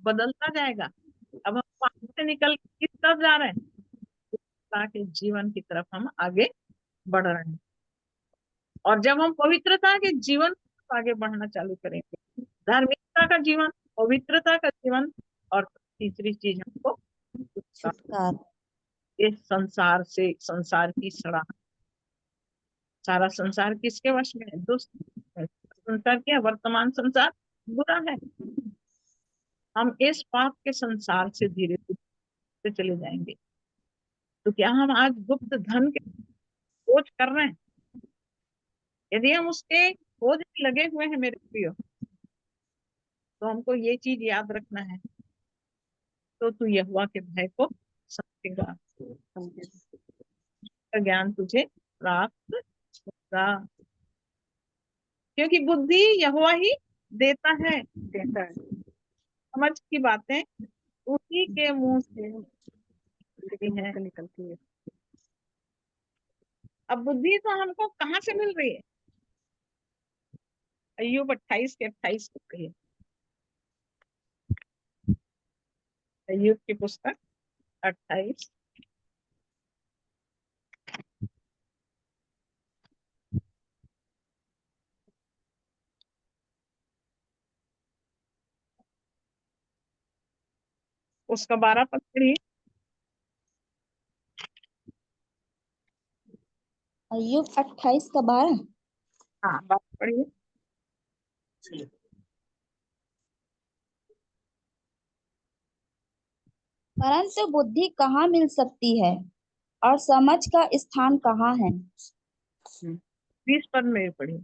बदलता जाएगा। अब हम पाप से निकल किस तरफ जा रहे हैं, पवित्रता के जीवन की तरफ हम आगे बढ़ रहे हैं। और जब हम पवित्रता के जीवन को आगे बढ़ना चालू करेंगे, धार्मिकता का जीवन, पवित्रता का जीवन, और तीसरी चीज हमको छुटकारा। इस संसार से, संसार की सड़ा, सारा संसार किसके वश में है? दुष्ट संसार क्या, वर्तमान संसार बुरा है। हम इस पाप के संसार से धीरे धीरे चले जाएंगे। तो क्या हम आज गुप्त धन के खोज कर रहे हैं? यदि हम उसके खोज में लगे हुए हैं मेरे प्रियो, तो हमको ये चीज याद रखना है, तो तू यहोवा के भय को समझेगा, ज्ञान तुझे प्राप्त होगा। क्योंकि बुद्धि यहोवा ही देता है, समझ की बातें उसी के मुंह से निकलती है। अब बुद्धि तो हमको कहाँ से मिल रही है? अय्यूब 28 के 28 को कहिए। अय्यूब की पुस्तक 28 उसका 12 पद पढ़िए। अय्यूब 28 का 12। हाँ, 12 पढ़िए। परंतु बुद्धि कहाँ मिल सकती है और समझ का स्थान कहाँ है? 20 पद में पढ़िए।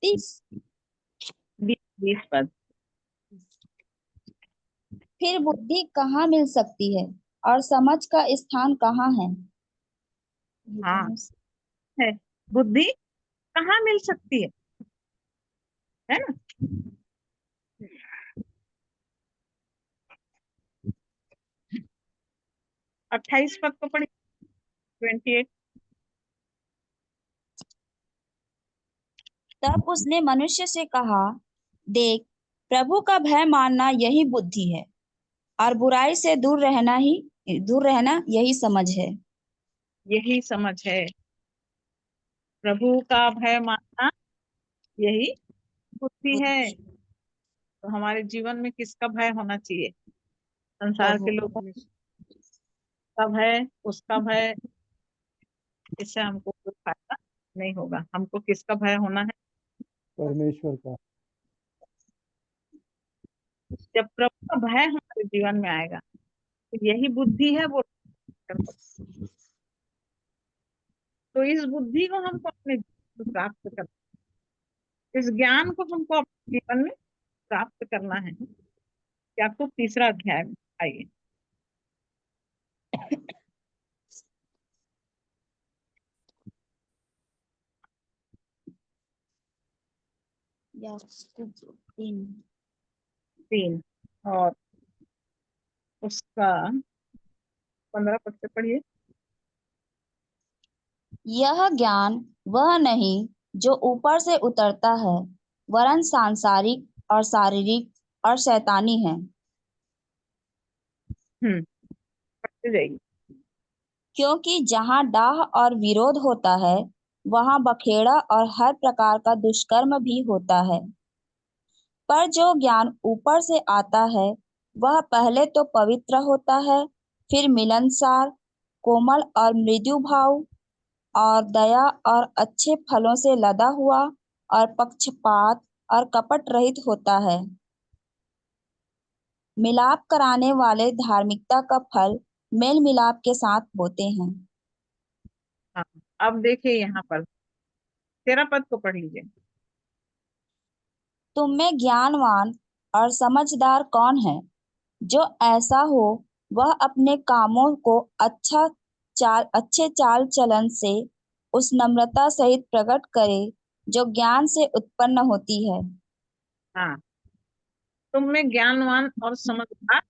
30। 20 पद। फिर बुद्धि कहाँ मिल सकती है और समझ का स्थान कहाँ है? हाँ, है, बुद्धि कहाँ मिल सकती है ना? अट्ठाईस पद को पढ़िए। 28। तब उसने मनुष्य से कहा, देख, प्रभु का भय मानना यही बुद्धि है, और बुराई से दूर रहना यही समझ है। यही समझ है, प्रभु का भय मानना यही बुद्धि है। तो हमारे जीवन में किसका भय होना चाहिए? संसार के लोगों का भय, उसका भय, इससे हमको कोई फायदा नहीं होगा। हमको किसका भय होना है? परमेश्वर का। जब प्रभु का भय हमारे जीवन में आएगा, तो यही बुद्धि है वो। तो इस बुद्धि को हमको अपने जीवन में प्राप्त करना, इस ज्ञान को हमको अपने जीवन में प्राप्त करना है। याकूब 3 अध्याय में आइए। याकूब 3 और उसका 15 पद से पढ़िए। यह ज्ञान वह नहीं जो ऊपर से उतरता है, वरन सांसारिक और शारीरिक और शैतानी है। पढ़ते जाइए। क्योंकि जहाँ डाह और विरोध होता है, वहाँ बखेड़ा और हर प्रकार का दुष्कर्म भी होता है। पर जो ज्ञान ऊपर से आता है, वह पहले तो पवित्र होता है, फिर मिलनसार, कोमल और मृदु भाव और दया और अच्छे फलों से लदा हुआ और पक्षपात और कपट रहित होता है। मिलाप कराने वाले धार्मिकता का फल मेल मिलाप के साथ होते हैं। हाँ, अब देखिए यहाँ पर 13 पद को पढ़ लीजिए। तुम में ज्ञानवान और समझदार कौन है? जो ऐसा हो, वह अपने कामों को अच्छा अच्छे चाल चलन से उस नम्रता सहित प्रकट करे जो ज्ञान से उत्पन्न होती है। हाँ, तुम में ज्ञानवान और समझदार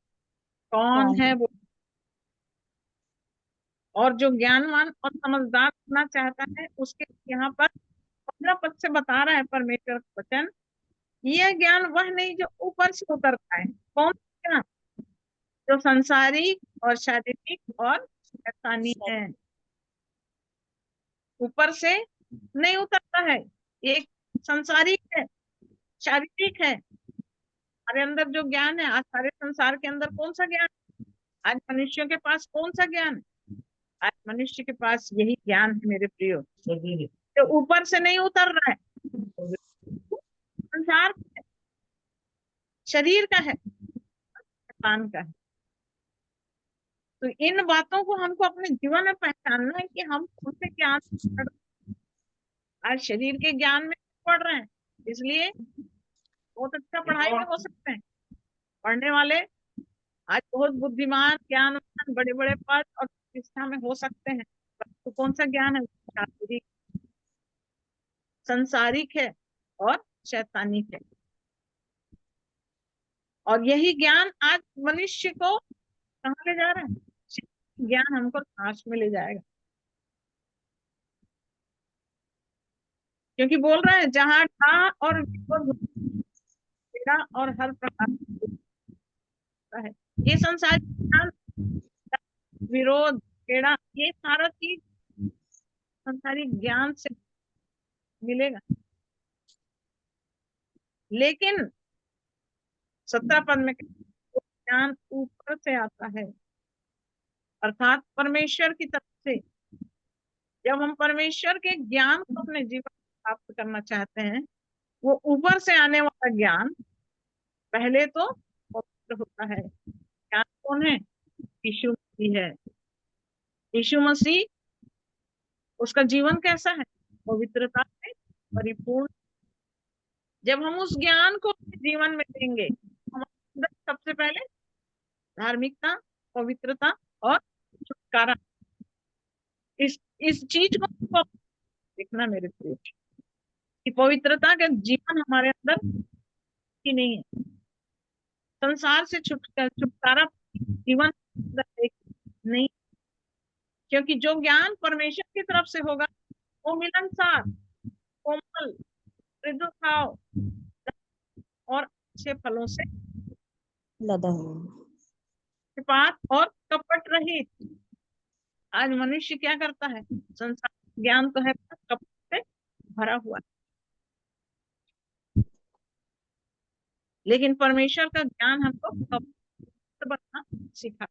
कौन है वो? और जो ज्ञानवान और समझदार होना चाहता है उसके यहाँ पर 15 पद से बता रहा है परमेश्वर का वचन, यह ज्ञान वह नहीं जो ऊपर से उतरता है। कौन सा ज्ञान? जो संसारिक और शारीरिक और शैतानी है, ऊपर से नहीं उतरता है। एक संसारिक है, शारीरिक है। हमारे अंदर जो ज्ञान है, आज सारे संसार के अंदर कौन सा ज्ञान? आज मनुष्यों के पास कौन सा ज्ञान? आज मनुष्य के पास यही ज्ञान है मेरे प्रियो, जो ऊपर से नहीं उतर रहा है, संसार का है, शरीर का है, शैतान का है। तो इन बातों को हमको अपने जीवन में पहचानना है कि हम कौन से ज्ञान पढ़ रहे हैं। आज शरीर के ज्ञान में पढ़ रहे हैं, इसलिए बहुत अच्छा पढ़ाई में हो सकते हैं पढ़ने वाले, आज बहुत बुद्धिमान, ज्ञानवान, बड़े बड़े पद और प्रतिष्ठा में हो सकते हैं। तो कौन सा ज्ञान है? शारीरिक, संसारिक है और शैतानिक है। और यही ज्ञान आज मनुष्य को कहाँ ले जा रहा है? ज्ञान हमको नाश में ले जाएगा, क्योंकि बोल रहा है जहां ठा और और हर प्रकार का है। ये संसार ज्ञान, विरोध, टेढ़ा, ये सारा चीज संसारिक ज्ञान से मिलेगा। लेकिन 17 पद में ज्ञान ऊपर से आता है, अर्थात परमेश्वर की तरफ से। जब हम परमेश्वर के ज्ञान को अपने जीवन में प्राप्त करना चाहते हैं, वो ऊपर से आने वाला ज्ञान पहले तो पवित्र होता है। ज्ञान कौन है? यीशु मसीह है। यीशु मसीह, उसका जीवन कैसा है? पवित्रता से परिपूर्ण। जब हम उस ज्ञान को अपने जीवन में लेंगे, हमारे अंदर सबसे पहले धार्मिकता, पवित्रता और छुटकारा, इस चीज को देखना मेरे प्रिय, कि पवित्रता का जीवन हमारे अंदर ही नहीं है। संसार से छुटकारा जीवन नहीं, क्योंकि जो ज्ञान परमेश्वर की तरफ से होगा वो मिलनसार, कोमल, मृदु भाव और अच्छे फलों से लदा पात और कपट रहित। आज मनुष्य क्या करता है? संसार ज्ञान तो है, कपट से भरा हुआ, लेकिन परमेश्वर का ज्ञान हमको कपट बनना सिखा।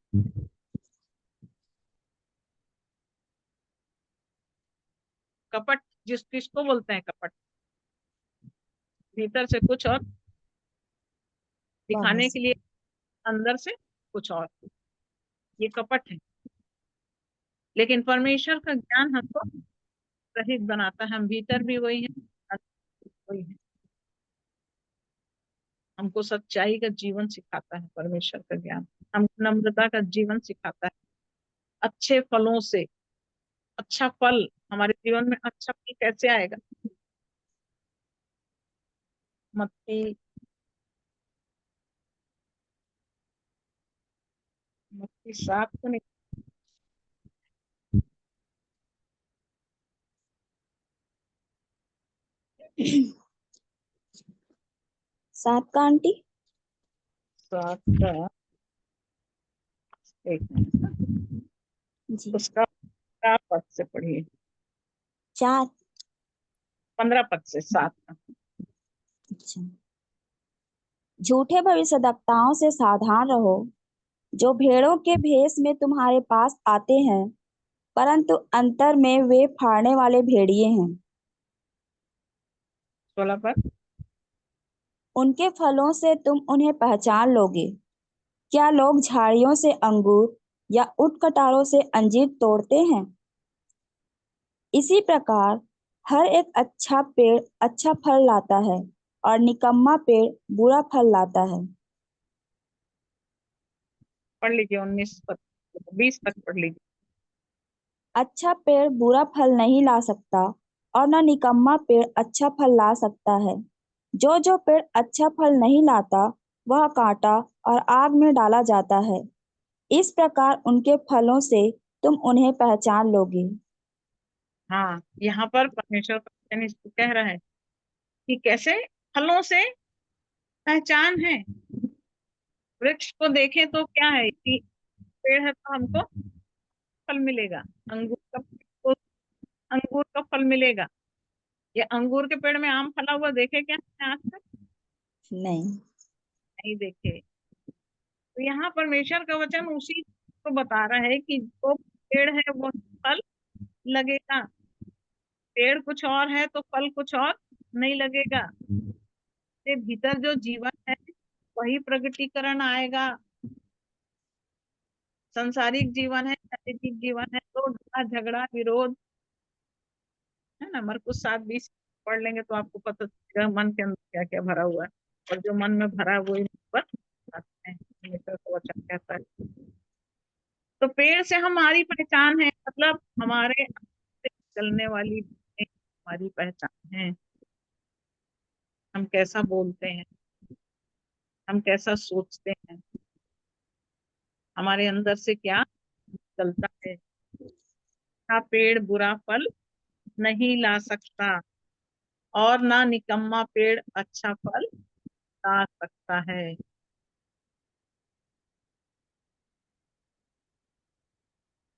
कपट किसको बोलते हैं? कपट भीतर से कुछ और दिखाने के लिए, अंदर से कुछ और, ये कपट है। लेकिन परमेश्वर का ज्ञान हमको रहित बनाता है, हम भीतर भी वही है, वही है। हमको सच्चाई का जीवन सिखाता है परमेश्वर का ज्ञान, हमको नम्रता का जीवन सिखाता है, अच्छे फलों से। अच्छा फल हमारे जीवन में, अच्छा फल कैसे आएगा? मत्ती 7 को नहीं, 7 का आंटी, 7 का एक मिनट, जी उसका 4 पद से पढ़िए, 4, 15 पद से 7 का। अच्छा। झूठे भविष्यद्वक्ताओं से सावधान रहो, जो भेड़ों के भेष में तुम्हारे पास आते हैं, परंतु अंतर में वे फाड़ने वाले भेड़िए हैं। 16 पद, उनके फलों से तुम उन्हें पहचान लोगे। क्या लोग झाड़ियों से अंगूर या ऊँट-कटारों से अंजीर तोड़ते हैं? इसी प्रकार हर एक अच्छा पेड़ अच्छा फल लाता है और निकम्मा पेड़ बुरा फल लाता है। पढ़ लीजिए 19 पद, 20 तक पढ़ लीजिए। अच्छा पेड़ बुरा फल नहीं ला सकता और न निकम्मा पेड़ अच्छा फल ला सकता है। जो पेड़ अच्छा फल नहीं लाता वह काटा और आग में डाला जाता है। इस प्रकार उनके फलों से तुम उन्हें पहचान लोगे। हाँ, यहाँ पर परमेश्वर का वचन इसको कह रहा है कि कैसे फलों से पहचान है। वृक्ष को देखें तो क्या है कि पेड़ है तो हमको फल मिलेगा। अंगूर का तो अंगूर का फल मिलेगा। ये अंगूर के पेड़ में आम फला हुआ देखे क्या आपने आज तक? नहीं। नहीं देखे। तो यहाँ परमेश्वर का वचन उसी को बता रहा है कि जो पेड़ है वो फल लगेगा। पेड़ कुछ और है तो फल कुछ और नहीं लगेगा। के भीतर जो जीवन है वही प्रगटीकरण आएगा। संसारिक जीवन है, नैतिक जीवन है तो झगड़ा विरोध है ना। मरकुस 7:20 पढ़ लेंगे तो आपको पता चलेगा मन के अंदर क्या क्या भरा हुआ है, और जो मन में भरा है वही मुंह पर आते हैं, परमेश्वर का वचन कहता है। तो पेड़ से हमारी पहचान है, मतलब हमारे से चलने वाली बातें हमारी पहचान है। हम कैसा बोलते हैं, हम कैसा सोचते हैं, हमारे अंदर से क्या चलता है। अच्छा पेड़ बुरा फल नहीं ला सकता और ना निकम्मा पेड़ अच्छा फल ला सकता है।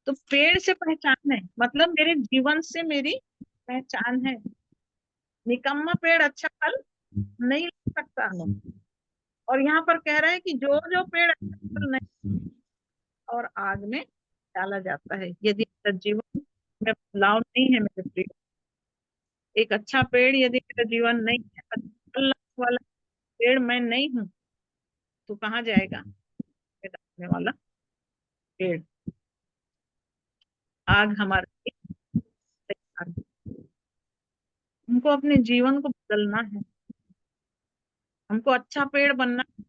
तो पेड़ से पहचान है, मतलब मेरे जीवन से मेरी पहचान है। निकम्मा पेड़ अच्छा फल नहीं ला सकता। और यहाँ पर कह रहा है कि जो जो पेड़ अच्छा फल नहीं और आग में डाला जाता है यदि मेरा जीवन में बदलाव नहीं है। मेरे प्रिय, एक अच्छा पेड़ यदि मेरा जीवन नहीं है, अच्छा फल लाने वाला पेड़ मैं नहीं हूँ, तो कहाँ जाएगा डालने वाला पेड़? आग हमारे लिए तैयार है। हमको अपने जीवन को बदलना है, हमको अच्छा पेड़ बनना है।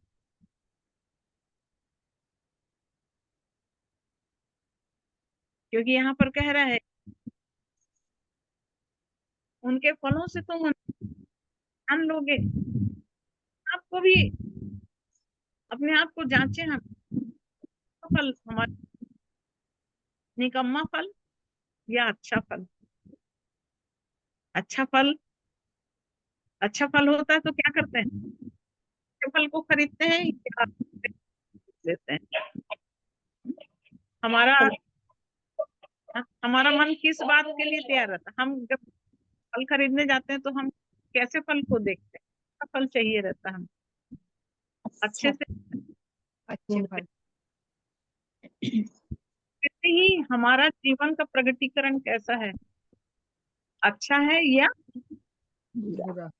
क्योंकि यहाँ पर कह रहा है उनके फलों से तुम जान लोगे। आपको भी अपने आप को जांचे, हम फल हमारा निकम्मा फल या अच्छा फल। अच्छा फल, अच्छा फल होता है तो क्या करते हैं? अच्छे फल को खरीदते हैं या लेते हैं? हमारा हमारा मन किस बात के लिए तैयार रहता है? हम जब फल खरीदने जाते हैं तो हम कैसे फल को देखते हैं? अच्छा फल चाहिए रहता है, हम अच्छे से अच्छे ढूंढते फल। हैं। वैसे ही हमारा जीवन का प्रगटीकरण कैसा है, अच्छा है या बुरा।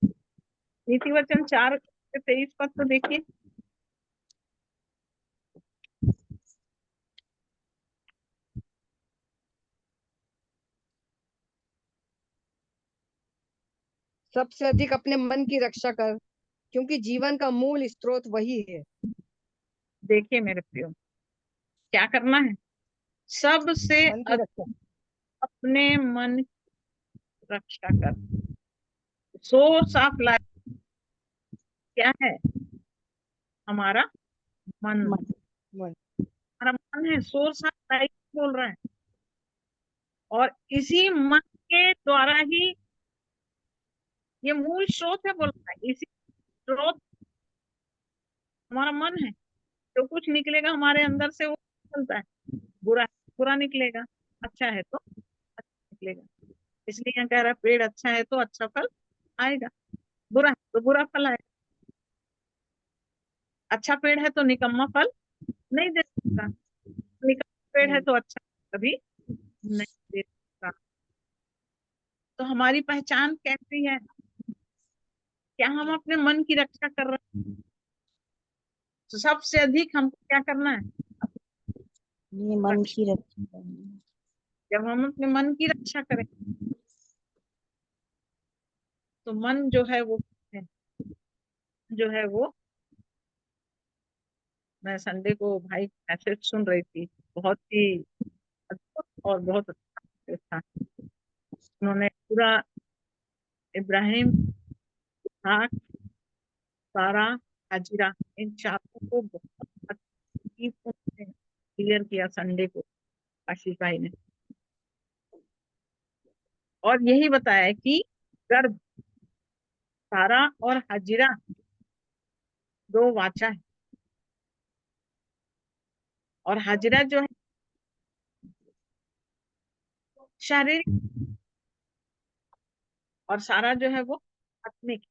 नीति वचन 4:23 पद तो देखिए। सबसे अधिक अपने मन की रक्षा कर, क्योंकि जीवन का मूल स्रोत वही है। देखिए मेरे प्रियो, क्या करना है? सबसे मन की रक्षा। अपने मन की रक्षा कर। सोर्स ऑफ लाइफ क्या है? हमारा मन। मन। मन। हमारा मन है सोर्स ऑफ लाइफ बोल रहा है, और इसी मन के द्वारा ही ये मूल स्रोत है बोल रहा है। इसी स्रोत हमारा मन है। जो कुछ निकलेगा हमारे अंदर से वो चलता है। बुरा बुरा निकलेगा, अच्छा है तो अच्छा निकलेगा। इसलिए यहाँ कह रहा है पेड़ अच्छा है तो अच्छा फल आएगा, बुरा है तो बुरा फल आएगा। अच्छा पेड़ है तो निकम्मा फल नहीं दे सकता, निकम्मा पेड़ है नहीं। तो अच्छा कभी नहीं दे सकता। तो हमारी पहचान कैसी है? क्या हम अपने मन की रक्षा कर रहे हैं? तो सबसे अधिक हमको क्या करना है? ये मन रक्षा। की रक्षा करनी। जब हम अपने मन की रक्षा करें तो मन जो है वो है, जो है वो। मैं संडे को भाई मैसेज सुन रही थी, बहुत ही अद्भुत और बहुत अच्छा। उन्होंने पूरा इब्राहिम, इसहाक, सारा, हाजिरा, इन चारों को बहुत क्लियर किया संडे को आशीष भाई ने, और यही बताया कि गर्भ, सारा और हाजिरा दो वाचा है, और हाजिरा जो है शारीरिक, और सारा जो है वो आत्मिक,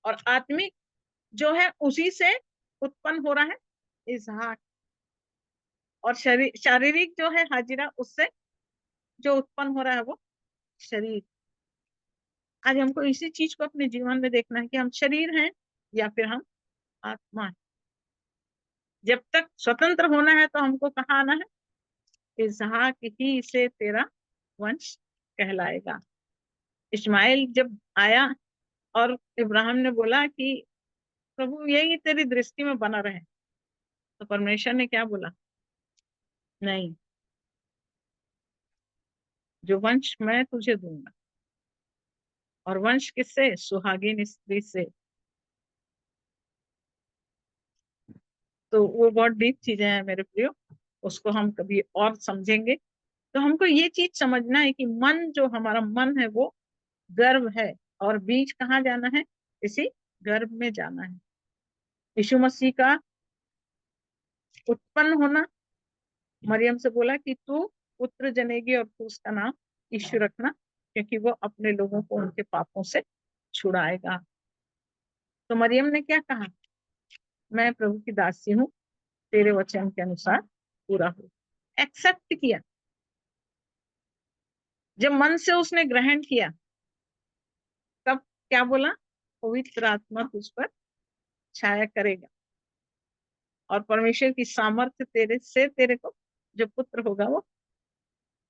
और आत्मिक जो है उसी से उत्पन्न हो रहा है इसहाक, और शारीरिक जो है हाजिरा, उससे जो उत्पन्न हो रहा है वो शरीर। आज हमको इसी चीज को अपने जीवन में देखना है कि हम शरीर हैं या फिर हम आत्मा है। जब तक स्वतंत्र होना है तो हमको कहाँ आना है, इसहाक ही से तेरा वंश कहलाएगा। इस्माइल जब आया और इब्राहिम ने बोला कि प्रभु यही तेरी दृष्टि में बना रहे, तो परमेश्वर ने क्या बोला, नहीं, जो वंश मैं तुझे दूंगा, और वंश किससे, सुहागिन स्त्री से। तो वो बहुत डीप चीजें हैं मेरे प्रियो, उसको हम कभी और समझेंगे। तो हमको ये चीज समझना है कि मन, जो हमारा मन है वो गर्भ है, और बीज कहाँ जाना है, इसी गर्भ में जाना है। यीशु मसीह का उत्पन्न होना, मरियम से बोला कि तू पुत्र जनेगी और तू उसका नाम यीशु रखना, क्योंकि वो अपने लोगों को उनके पापों से छुड़ाएगा। तो मरियम ने क्या कहा, मैं प्रभु की दासी हूँ, तेरे वचन के अनुसार पूरा हो। एक्सेप्ट किया। जब मन से उसने ग्रहण किया, तब क्या बोला, पवित्र आत्मा तुझ पर छाया करेगा, और परमेश्वर की सामर्थ्य तेरे से, तेरे को जो पुत्र होगा वो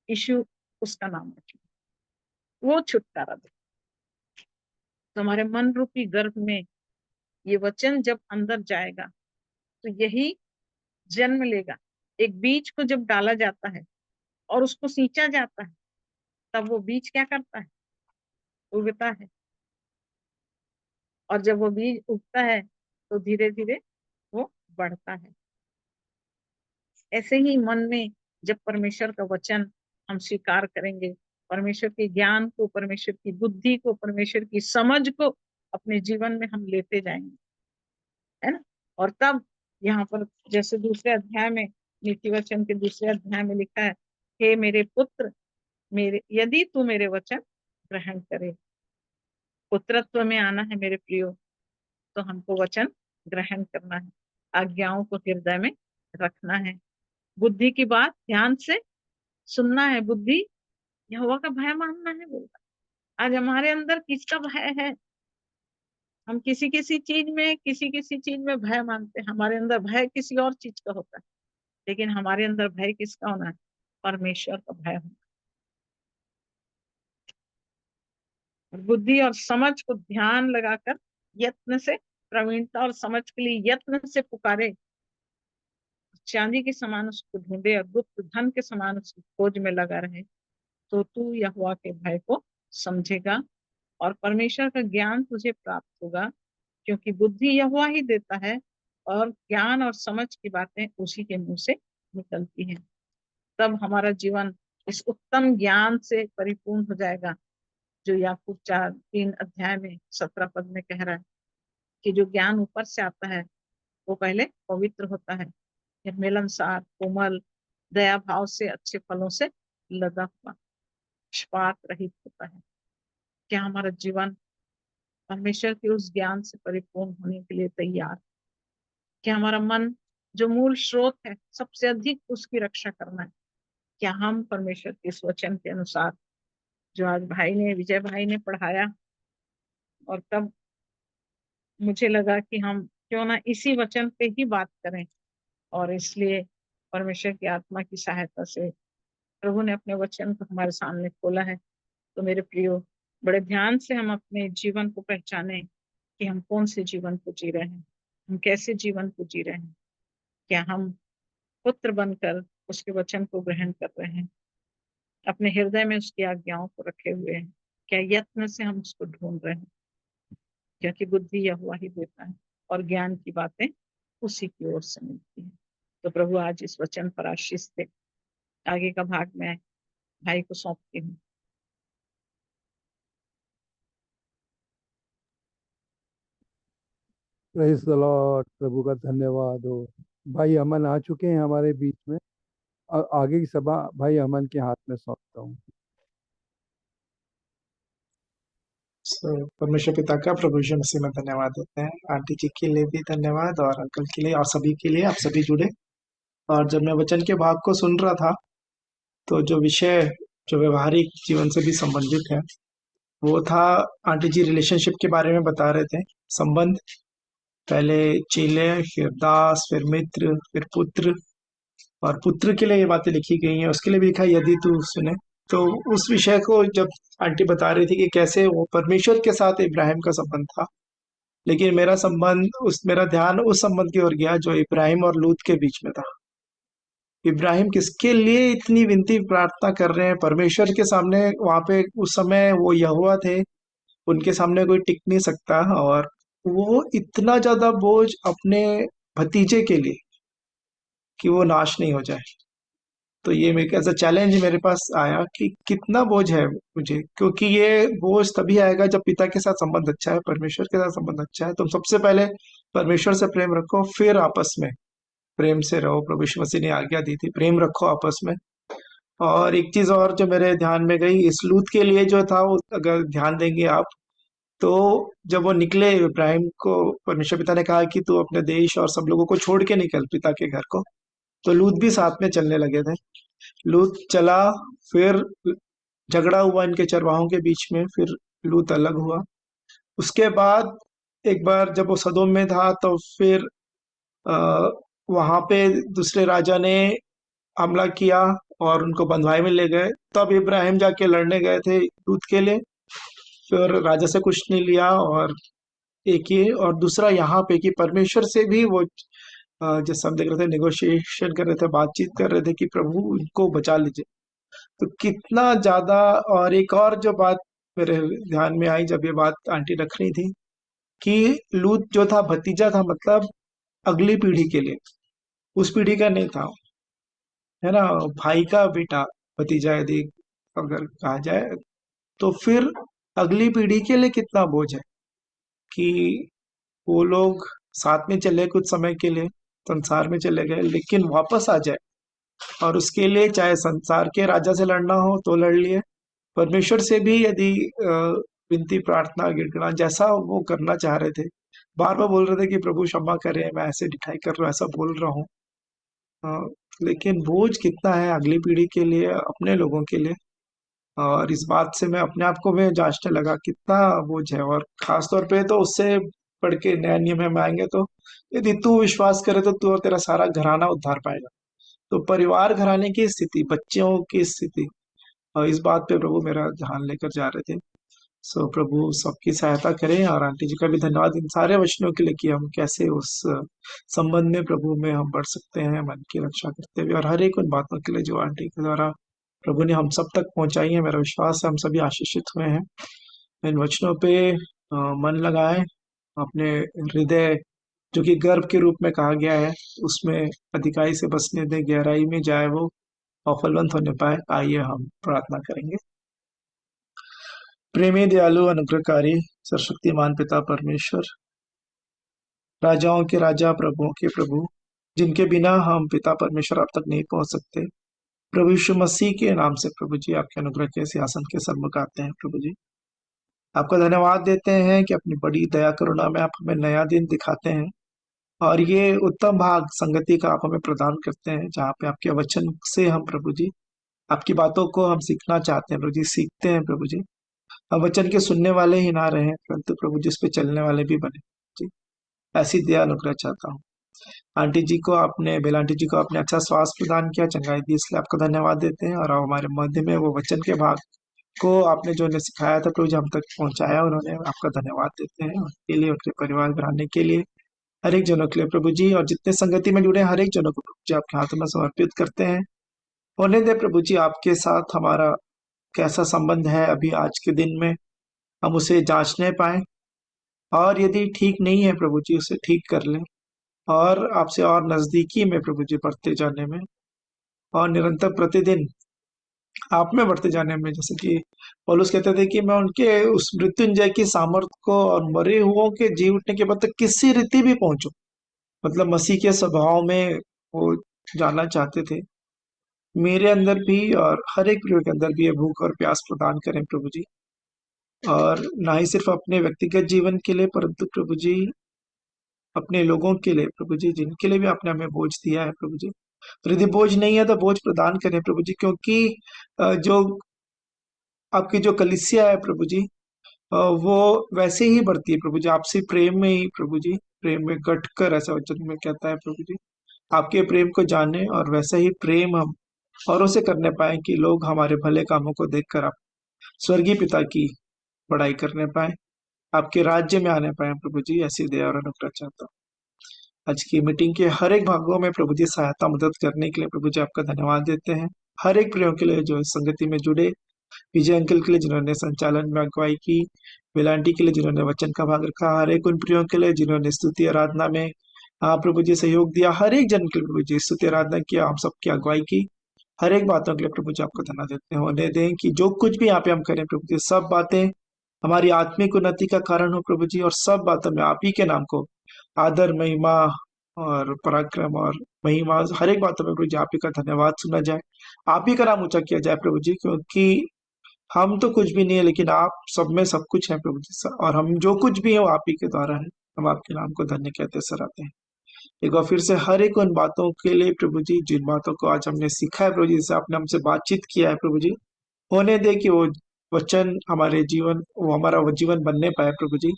यीशु, उसका नाम रखेगा, वो छुटकारा दे। तो हमारे मन रूपी गर्भ में ये वचन जब अंदर जाएगा तो यही जन्म लेगा। एक बीज को जब डाला जाता है और उसको सींचा जाता है, तब वो बीज क्या करता है, उगता है, और जब वो बीज उगता है तो धीरे धीरे वो बढ़ता है। ऐसे ही मन में जब परमेश्वर का वचन हम स्वीकार करेंगे, परमेश्वर के ज्ञान को, परमेश्वर की बुद्धि को, परमेश्वर की समझ को अपने जीवन में हम लेते जाएंगे, है ना। और तब यहाँ पर जैसे दूसरे अध्याय में, नीति वचन के दूसरे अध्याय में लिखा है, हे मेरे पुत्र, मेरे यदि तू मेरे वचन ग्रहण करे। पुत्रत्व में आना है मेरे प्रियो, तो हमको वचन ग्रहण करना है, आज्ञाओं को हृदय में रखना है, बुद्धि की बात ध्यान से सुनना है, बुद्धि यहोवा का भय मानना है बोलता। आज हमारे अंदर किसका भय है, हम किसी किसी चीज में भय मानते हैं, हमारे अंदर भय किसी और चीज का होता है, लेकिन हमारे अंदर भय किसका होना है, परमेश्वर का भय होना। और बुद्धि और समझ को ध्यान लगाकर यत्न से, प्रवीणता और समझ के लिए यत्न से पुकारे, चांदी के समान उसको ढूंढे और गुप्त धन के समान उसकी खोज में लगा रहे, तो तू यहोवा के भय को समझेगा और परमेश्वर का ज्ञान तुझे प्राप्त होगा, क्योंकि बुद्धि यहोवा ही देता है और ज्ञान और समझ की बातें उसी के मुंह से निकलती हैं। तब हमारा जीवन इस उत्तम ज्ञान से परिपूर्ण हो जाएगा, जो याकूब 4:3 अध्याय में 17 पद में कह रहा है कि जो ज्ञान ऊपर से आता है वो पहले पवित्र होता है, फिर मिलनसार, कोमल, दया भाव से, अच्छे फलों से लदा हुआ, पक्षपात रहित होता है। क्या हमारा जीवन परमेश्वर के उस ज्ञान से परिपूर्ण होने के लिए तैयार? क्या हमारा मन, जो मूल स्रोत है, सबसे अधिक उसकी रक्षा करना है? क्या हम परमेश्वर के इस वचन के अनुसार, जो आज विजय भाई ने पढ़ाया, और तब मुझे लगा कि हम क्यों ना इसी वचन पे ही बात करें, और इसलिए परमेश्वर की आत्मा की सहायता से प्रभु ने अपने वचन को हमारे सामने खोला है। तो मेरे प्रियो, बड़े ध्यान से हम अपने जीवन को पहचाने कि हम कौन से जीवन को जी रहे हैं, हम कैसे जीवन को जी रहे हैं। क्या हम पुत्र बनकर उसके वचन को ग्रहण कर रहे हैं? अपने हृदय में उसकी आज्ञाओं को रखे हुए हैं? क्या यत्न से हम उसको ढूंढ रहे हैं? क्योंकि बुद्धि यहोवा ही देता है और ज्ञान की बातें उसी की ओर से मिलती है। तो प्रभु आज इस वचन पर आशीष से आगे का भाग मैं भाई को सौंपती हूँ। Praise the Lord. प्रभु का धन्यवाद हो। भाई अमन आ चुके हैं हमारे बीच में। आगे की सभा भाई अमन के हाथ में सौंपता हूँ। परमेश्वर पिता का प्रभु यीशु मसीह में धन्यवाद देते हैं। आंटी जी के लिए भी धन्यवाद और अंकल के लिए और सभी के लिए, आप सभी जुड़े। और जब मैं वचन के भाग को सुन रहा था तो जो विषय जो व्यवहारिक जीवन से भी संबंधित है वो था, आंटी जी रिलेशनशिप के बारे में बता रहे थे। संबंध, पहले चेले, फिर दास, फिर मित्र, फिर पुत्र, और पुत्र के लिए ये बातें लिखी गई हैं, उसके लिए भी लिखा है यदि तू सुने। तो उस विषय को जब आंटी बता रही थी कि कैसे वो परमेश्वर के साथ इब्राहिम का संबंध था, लेकिन मेरा ध्यान उस संबंध की ओर गया जो इब्राहिम और लूत के बीच में था। इब्राहिम किसके लिए इतनी विनती प्रार्थना कर रहे हैं परमेश्वर के सामने? वहां पे उस समय वो यहोवा थे, उनके सामने कोई टिक नहीं सकता, और वो इतना ज्यादा बोझ अपने भतीजे के लिए कि वो नाश नहीं हो जाए। तो ये मेरे एज अ चैलेंज मेरे पास आया कि कितना बोझ है मुझे, क्योंकि ये बोझ तभी आएगा जब पिता के साथ संबंध अच्छा है, परमेश्वर के साथ संबंध अच्छा है। तुम सबसे पहले परमेश्वर से प्रेम रखो, फिर आपस में प्रेम से रहो। प्रभु यीशु मसीह ने आज्ञा दी थी, प्रेम रखो आपस में। और एक चीज और जो मेरे ध्यान में गई, इस लूत के लिए जो था, वो अगर ध्यान देंगे आप तो जब वो निकले, इब्राहिम को परमेश्वर पिता ने कहा कि तू अपने देश और सब लोगों को छोड़ के निकल पिता के घर को, तो लूत भी साथ में चलने लगे थे। लूत चला, फिर झगड़ा हुआ इनके चरवाहों के बीच में, फिर लूत अलग हुआ। उसके बाद एक बार जब वो सदोम में था तो फिर वहां पे दूसरे राजा ने हमला किया और उनको बंधुआई में ले गए। तब इब्राहिम जाके लड़ने गए थे लूत के लिए, फिर राजा से कुछ नहीं लिया। और एक ये, और दूसरा यहाँ पे कि परमेश्वर से भी वो जैसे हम देख रहे थे, नेगोशिएशन कर रहे थे, बातचीत कर रहे थे कि प्रभु इनको बचा लीजिए। तो कितना ज्यादा। और एक और जो बात मेरे ध्यान में आई जब ये बात आंटी रख रही थी कि लूत जो था भतीजा था, मतलब अगली पीढ़ी के लिए, उस पीढ़ी का नहीं था, है ना, भाई का बेटा, भतीजा यदि अगर कहा जाए, तो फिर अगली पीढ़ी के लिए कितना बोझ है कि वो लोग साथ में चले कुछ समय के लिए, संसार में चले गए, लेकिन वापस आ जाए। और उसके लिए चाहे संसार के राजा से लड़ना हो तो लड़ लिए, परमेश्वर से भी यदि विनती प्रार्थना गिड़गिड़ा जैसा वो करना चाह रहे थे, बार बार बोल रहे थे कि प्रभु क्षमा करें, मैं ऐसे डिठाई कर रहा हूँ, ऐसा बोल रहा हूँ। लेकिन बोझ कितना है अगली पीढ़ी के लिए, अपने लोगों के लिए। और इस बात से मैं अपने आप को भी जांचने लगा कितना बोझ है। और खास तौर पे तो उससे पढ़ के नया नियम में आएंगे तो, यदि तू विश्वास करे तो तू और तेरा सारा घराना उद्धार पाएगा। तो परिवार घराने की स्थिति, बच्चों की स्थिति, और इस बात पे प्रभु मेरा ध्यान लेकर जा रहे थे। सो प्रभु सबकी सहायता करें। और आंटी जी का भी धन्यवाद इन सारे वचनों के लिए कि हम कैसे उस संबंध में प्रभु में हम बढ़ सकते हैं, मन की रक्षा करते हुए। और हर एक उन बातों के लिए जो आंटी के द्वारा प्रभु ने हम सब तक पहुंचाई है, मेरा विश्वास है हम सभी आशीषित हुए हैं। इन वचनों पे मन लगाएं, अपने हृदय जो कि गर्भ के रूप में कहा गया है उसमें अधिकाई से बसने दें, गहराई में जाए वो और फलवंत होने पाए। आइए हम प्रार्थना करेंगे। प्रेमी, दयालु, अनुग्रहकारी, सर्वशक्तिमान पिता परमेश्वर, राजाओं के राजा, प्रभुओं के प्रभु, जिनके बिना हम पिता परमेश्वर आप तक नहीं पहुंच सकते, प्रभु यीशु मसीह के नाम से प्रभु जी आपके अनुग्रह के सिंहासन के सन्मुख आते हैं। प्रभु जी आपका धन्यवाद देते हैं कि अपनी बड़ी दया करुणा में आप हमें नया दिन दिखाते हैं, और ये उत्तम भाग संगति का आप हमें प्रदान करते हैं जहाँ पे आपके वचन से हम प्रभु जी आपकी बातों को हम सीखना चाहते हैं। प्रभु जी सीखते हैं प्रभु जी, हम वचन के सुनने वाले ही ना रहे, परंतु प्रभु जिस पे चलने वाले भी बने जी। ऐसी दया अनुग्रह चाहता हूँ। आंटी जी को आपने, बेला आंटी जी को आपने अच्छा स्वास्थ्य प्रदान किया, चंगाई दी, इसलिए आपका धन्यवाद देते हैं। और हमारे मध्य में वो वचन के भाग को आपने जो उन्हें सिखाया था प्रभु जी हम तक पहुंचाया, उन्होंने आपका धन्यवाद देते हैं। उनके लिए, उनके परिवार बढ़ाने के लिए, हर एक जनों के लिए प्रभु जी, और जितने संगति में जुड़े हर एक जनों को प्रभु जी आपके हाथों में समर्पित करते हैं। होने दे प्रभु जी, आपके साथ हमारा कैसा संबंध है अभी आज के दिन में, हम उसे जांचने पाए, और यदि ठीक नहीं है प्रभु जी उसे ठीक कर लें, और आपसे और नजदीकी में प्रभु जी बढ़ते जाने में, और निरंतर प्रतिदिन आप में बढ़ते जाने में। जैसे कि पौलुस कहते थे कि मैं उनके उस मृत्युंजय की सामर्थ को और मरे हुओं के जी उठने के बाद तक किसी रीति भी पहुंचूं, मतलब मसीह के स्वभाव में वो जानना चाहते थे। मेरे अंदर भी और हर एक प्रिय के अंदर भी ये भूख और प्यास प्रदान करें प्रभु जी, और ना ही सिर्फ अपने व्यक्तिगत जीवन के लिए, परंतु प्रभु जी अपने लोगों के लिए प्रभु जी, जिनके लिए भी आपने हमें बोझ दिया है प्रभु जी। तो यदि बोझ नहीं है तो बोझ प्रदान करें प्रभु जी, क्योंकि जो आपकी जो कलीसिया है प्रभु जी, वो वैसे ही बढ़ती है प्रभु जी, आपसे प्रेम में ही प्रभु जी, प्रेम में गट कर, ऐसा वचन में कहता है प्रभु जी। आपके प्रेम को जाने और वैसा ही प्रेम हम औरों से करने पाए कि लोग हमारे भले कामों को देखकर आप स्वर्गीय पिता की बड़ाई करने पाए, आपके राज्य में आने पाए प्रभु जी। ऐसी दया और अनुग्रह चाहता हूँ। आज की मीटिंग के हर एक भागों में प्रभु जी सहायता मदद करने के लिए प्रभु जी आपका धन्यवाद देते हैं। हर एक प्रियों के लिए जो इस संगति में जुड़े, विजय अंकल के लिए जिन्होंने संचालन में अगुवाई की, विलांटी के लिए जिन्होंने वचन का भाग रखा, हर एक उन प्रियों के लिए जिन्होंने स्तुति आराधना में प्रभु जी सहयोग दिया, हर एक जन के लिए प्रभु जी स्तुति आराधना किया, हम सबकी अगुवाई की, हर एक बातों के लिए प्रभु जी आपको धन्यवाद देते हैं। होने दें कि जो कुछ भी यहाँ पे हम करें प्रभु जी, सब बातें हमारी आत्मिक उन्नति का कारण हो प्रभु जी, और सब बातों में आप ही के नाम को आदर, महिमा और पराक्रम और महिमा, हर एक बातों में प्रभु जी आप ही का धन्यवाद सुना जाए, आप ही का नाम ऊंचा किया जाए प्रभु जी, क्योंकि हम तो कुछ भी नहीं है, लेकिन आप सब में सब कुछ है प्रभु जी, और हम जो कुछ भी है वो आप ही के द्वारा है। हम आपके नाम को धन्य कहते सराहते हैं। एक बार फिर से हर एक उन बातों के लिए प्रभु जी, जिन बातों को आज हमने सीखा है प्रभु जी, जिससे आपने हमसे बातचीत किया है प्रभु जी, होने दे कि वो वचन हमारे जीवन, वो हमारा वो जीवन बनने पाए प्रभु जी।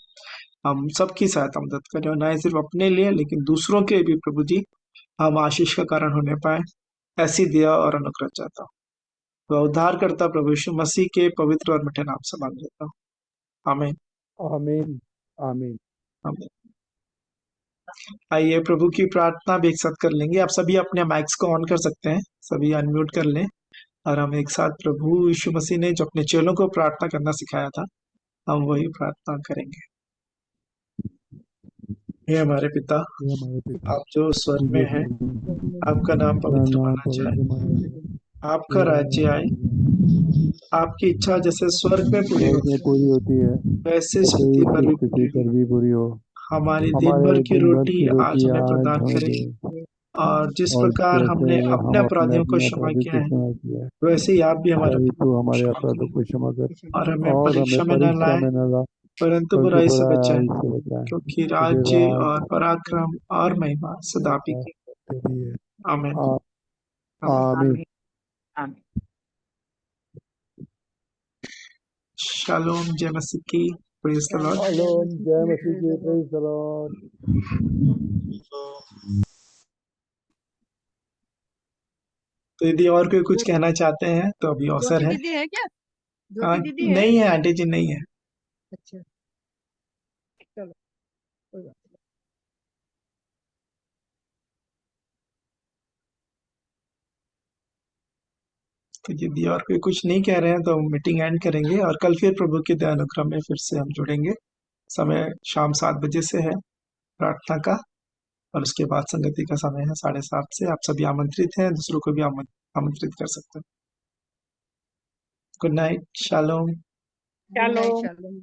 हम सबकी सहायता मदद करें, और ना ही सिर्फ अपने लिए लेकिन दूसरों के भी प्रभु जी हम आशीष का कारण होने पाए। ऐसी दया और अनुग्रह चाहता हूँ, वह उद्धार करता प्रभु यीशु मसीह के पवित्र और मीठे नाम से मांग लेता हूँ, आमीन आमीन आमीन। आमीन। आइए प्रभु की प्रार्थना भी एक साथ कर लेंगे। आप सभी अपने माइक्स को ऑन कर सकते हैं, सभी अनम्यूट कर लें, और हम एक साथ प्रभु यीशु मसीह ने जो अपने चेलों को प्रार्थना करना सिखाया था, हम वही प्रार्थना करेंगे। हे हमारे पिता, हे हमारे पिता, आप जो स्वर्ग में हैं, आपका नाम आपका पवित्र नाम माना पवित्र जाए, माना जाए, आपका राज्य आए, आपकी इच्छा जैसे स्वर्ग में पूरी स्वर्ग होती में है, पूरी होती है, वैसे वैसे पृथ्वी ही पर भी पृथ्वी पूरी पर हो। भी पूरी हो। हमारी दिन हमारे भर की दिन भर रोटी की आज रोटी हमें आज प्रदान हमें करें, दे, और जिस और प्रकार हमने जैसे अपने हम अपने अपराधियों को अपने क्षमा अपराधी किया को है, क्षमा किया है, वैसे ही आप भी हमारे वही अपराधों तो को हमारे क्षमा अपराधों करें, को क्षमा कर, और हमें और हमें परीक्षा में न परीक्षा लाए, में न ला, परंतु बल्कि बुराई से बचाएं, बुराई से बचाए, क्योंकि क्योंकि राज्य और राज पराक्रम और महिमा सदा आप ही की। तेरी है। आमीन आ- आमीन। आमीन। आमीन। शालोम, जय मसीह की, प्रेज द लॉर्ड। हेलो, जय मसीह की, प्रेज द लॉर्ड। तो यदि और कोई कुछ कहना चाहते हैं तो अभी अवसर ज्योति है। दीदी है क्या? ज्योति दीदी है? नहीं है आंटी जी, नहीं है। अच्छा, चलो, कोई बात नहीं। तो यदि और कोई कुछ नहीं कह रहे हैं तो मीटिंग एंड करेंगे, और कल फिर प्रभु के दया अनुग्रह में फिर से हम जुड़ेंगे। समय शाम 7 बजे से है प्रार्थना का, और उसके बाद संगति का समय है 7:30 से। आप सभी आमंत्रित हैं, दूसरों को भी आमंत्रित कर सकते हैं। Good night, shalom. Good night, चलो। शालोम।